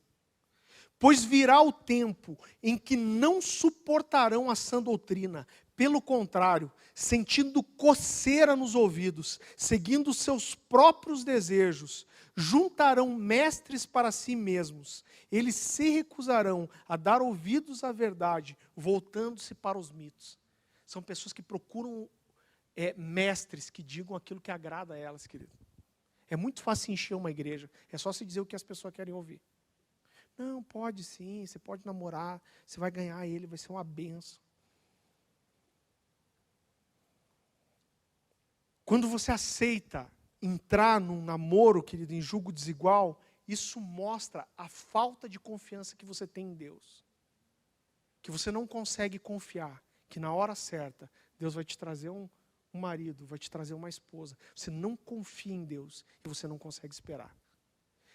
pois virá o tempo em que não suportarão a sã doutrina, pelo contrário, sentindo coceira nos ouvidos, seguindo seus próprios desejos, juntarão mestres para si mesmos. Eles se recusarão a dar ouvidos à verdade, voltando-se para os mitos. São pessoas que procuram mestres que digam aquilo que agrada a elas, querido. É muito fácil encher uma igreja. É só se dizer o que as pessoas querem ouvir. Não, pode sim, você pode namorar, você vai ganhar ele, vai ser uma benção. Quando você aceita entrar num namoro, querido, em julgo desigual, isso mostra a falta de confiança que você tem em Deus. Que você não consegue confiar que na hora certa Deus vai te trazer um marido, vai te trazer uma esposa. Você não confia em Deus e você não consegue esperar.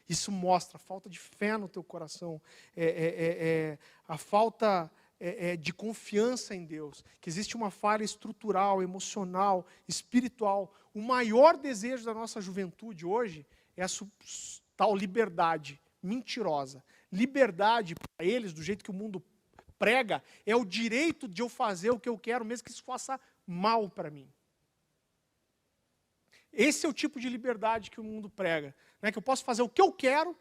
Isso mostra a falta de fé no teu coração, a falta de confiança em Deus, que existe uma falha estrutural, emocional, espiritual. O maior desejo da nossa juventude hoje é a tal liberdade mentirosa. Liberdade para eles, do jeito que o mundo prega, é o direito de eu fazer o que eu quero, mesmo que isso faça mal para mim. Esse é o tipo de liberdade que o mundo prega. Né? Que eu posso fazer o que eu quero,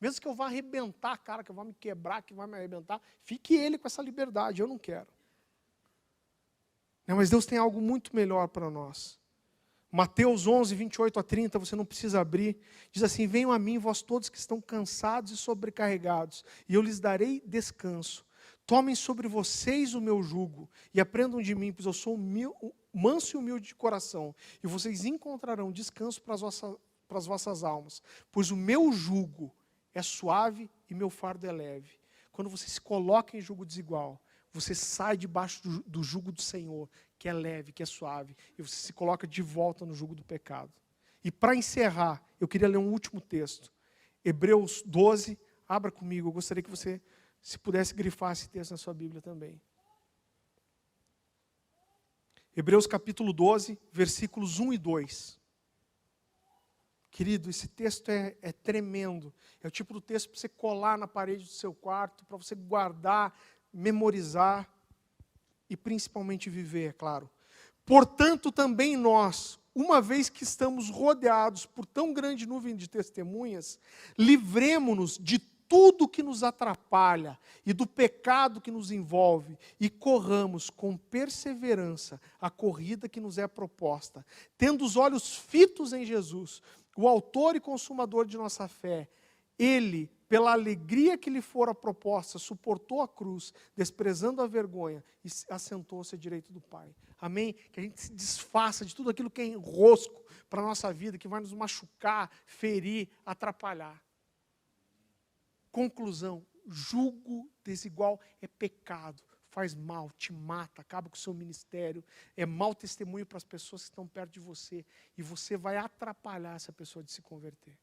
mesmo que eu vá arrebentar, cara, que eu vá me quebrar, que vai me arrebentar. Fique ele com essa liberdade, eu não quero. Mas Deus tem algo muito melhor para nós. Mateus 11, 28 a 30, você não precisa abrir. Diz assim: venham a mim, vós todos que estão cansados e sobrecarregados, e eu lhes darei descanso. Tomem sobre vocês o meu jugo, e aprendam de mim, pois eu sou manso e humilde de coração, e vocês encontrarão descanso para as vossas almas. Pois o meu jugo é suave e meu fardo é leve. Quando você se coloca em jugo desigual, você sai debaixo do jugo do Senhor, que é leve, que é suave, e você se coloca de volta no jugo do pecado. E para encerrar, eu queria ler um último texto. Hebreus 12, abra comigo, eu gostaria que você, se pudesse, grifar esse texto na sua Bíblia também. Hebreus capítulo 12, versículos 1 e 2. Querido, esse texto é tremendo. É o tipo do texto para você colar na parede do seu quarto, para você guardar, memorizar e principalmente viver, é claro. Portanto, também nós, uma vez que estamos rodeados por tão grande nuvem de testemunhas, livremo-nos de tudo que nos atrapalha e do pecado que nos envolve e corramos com perseverança a corrida que nos é proposta, tendo os olhos fitos em Jesus, o autor e consumador de nossa fé. Ele, pela alegria que lhe fora proposta, suportou a cruz, desprezando a vergonha, e assentou-se à direita do Pai. Amém? Que a gente se desfaça de tudo aquilo que é enrosco para a nossa vida, que vai nos machucar, ferir, atrapalhar. Conclusão: jugo desigual é pecado, faz mal, te mata, acaba com o seu ministério, é mau testemunho para as pessoas que estão perto de você, e você vai atrapalhar essa pessoa de se converter.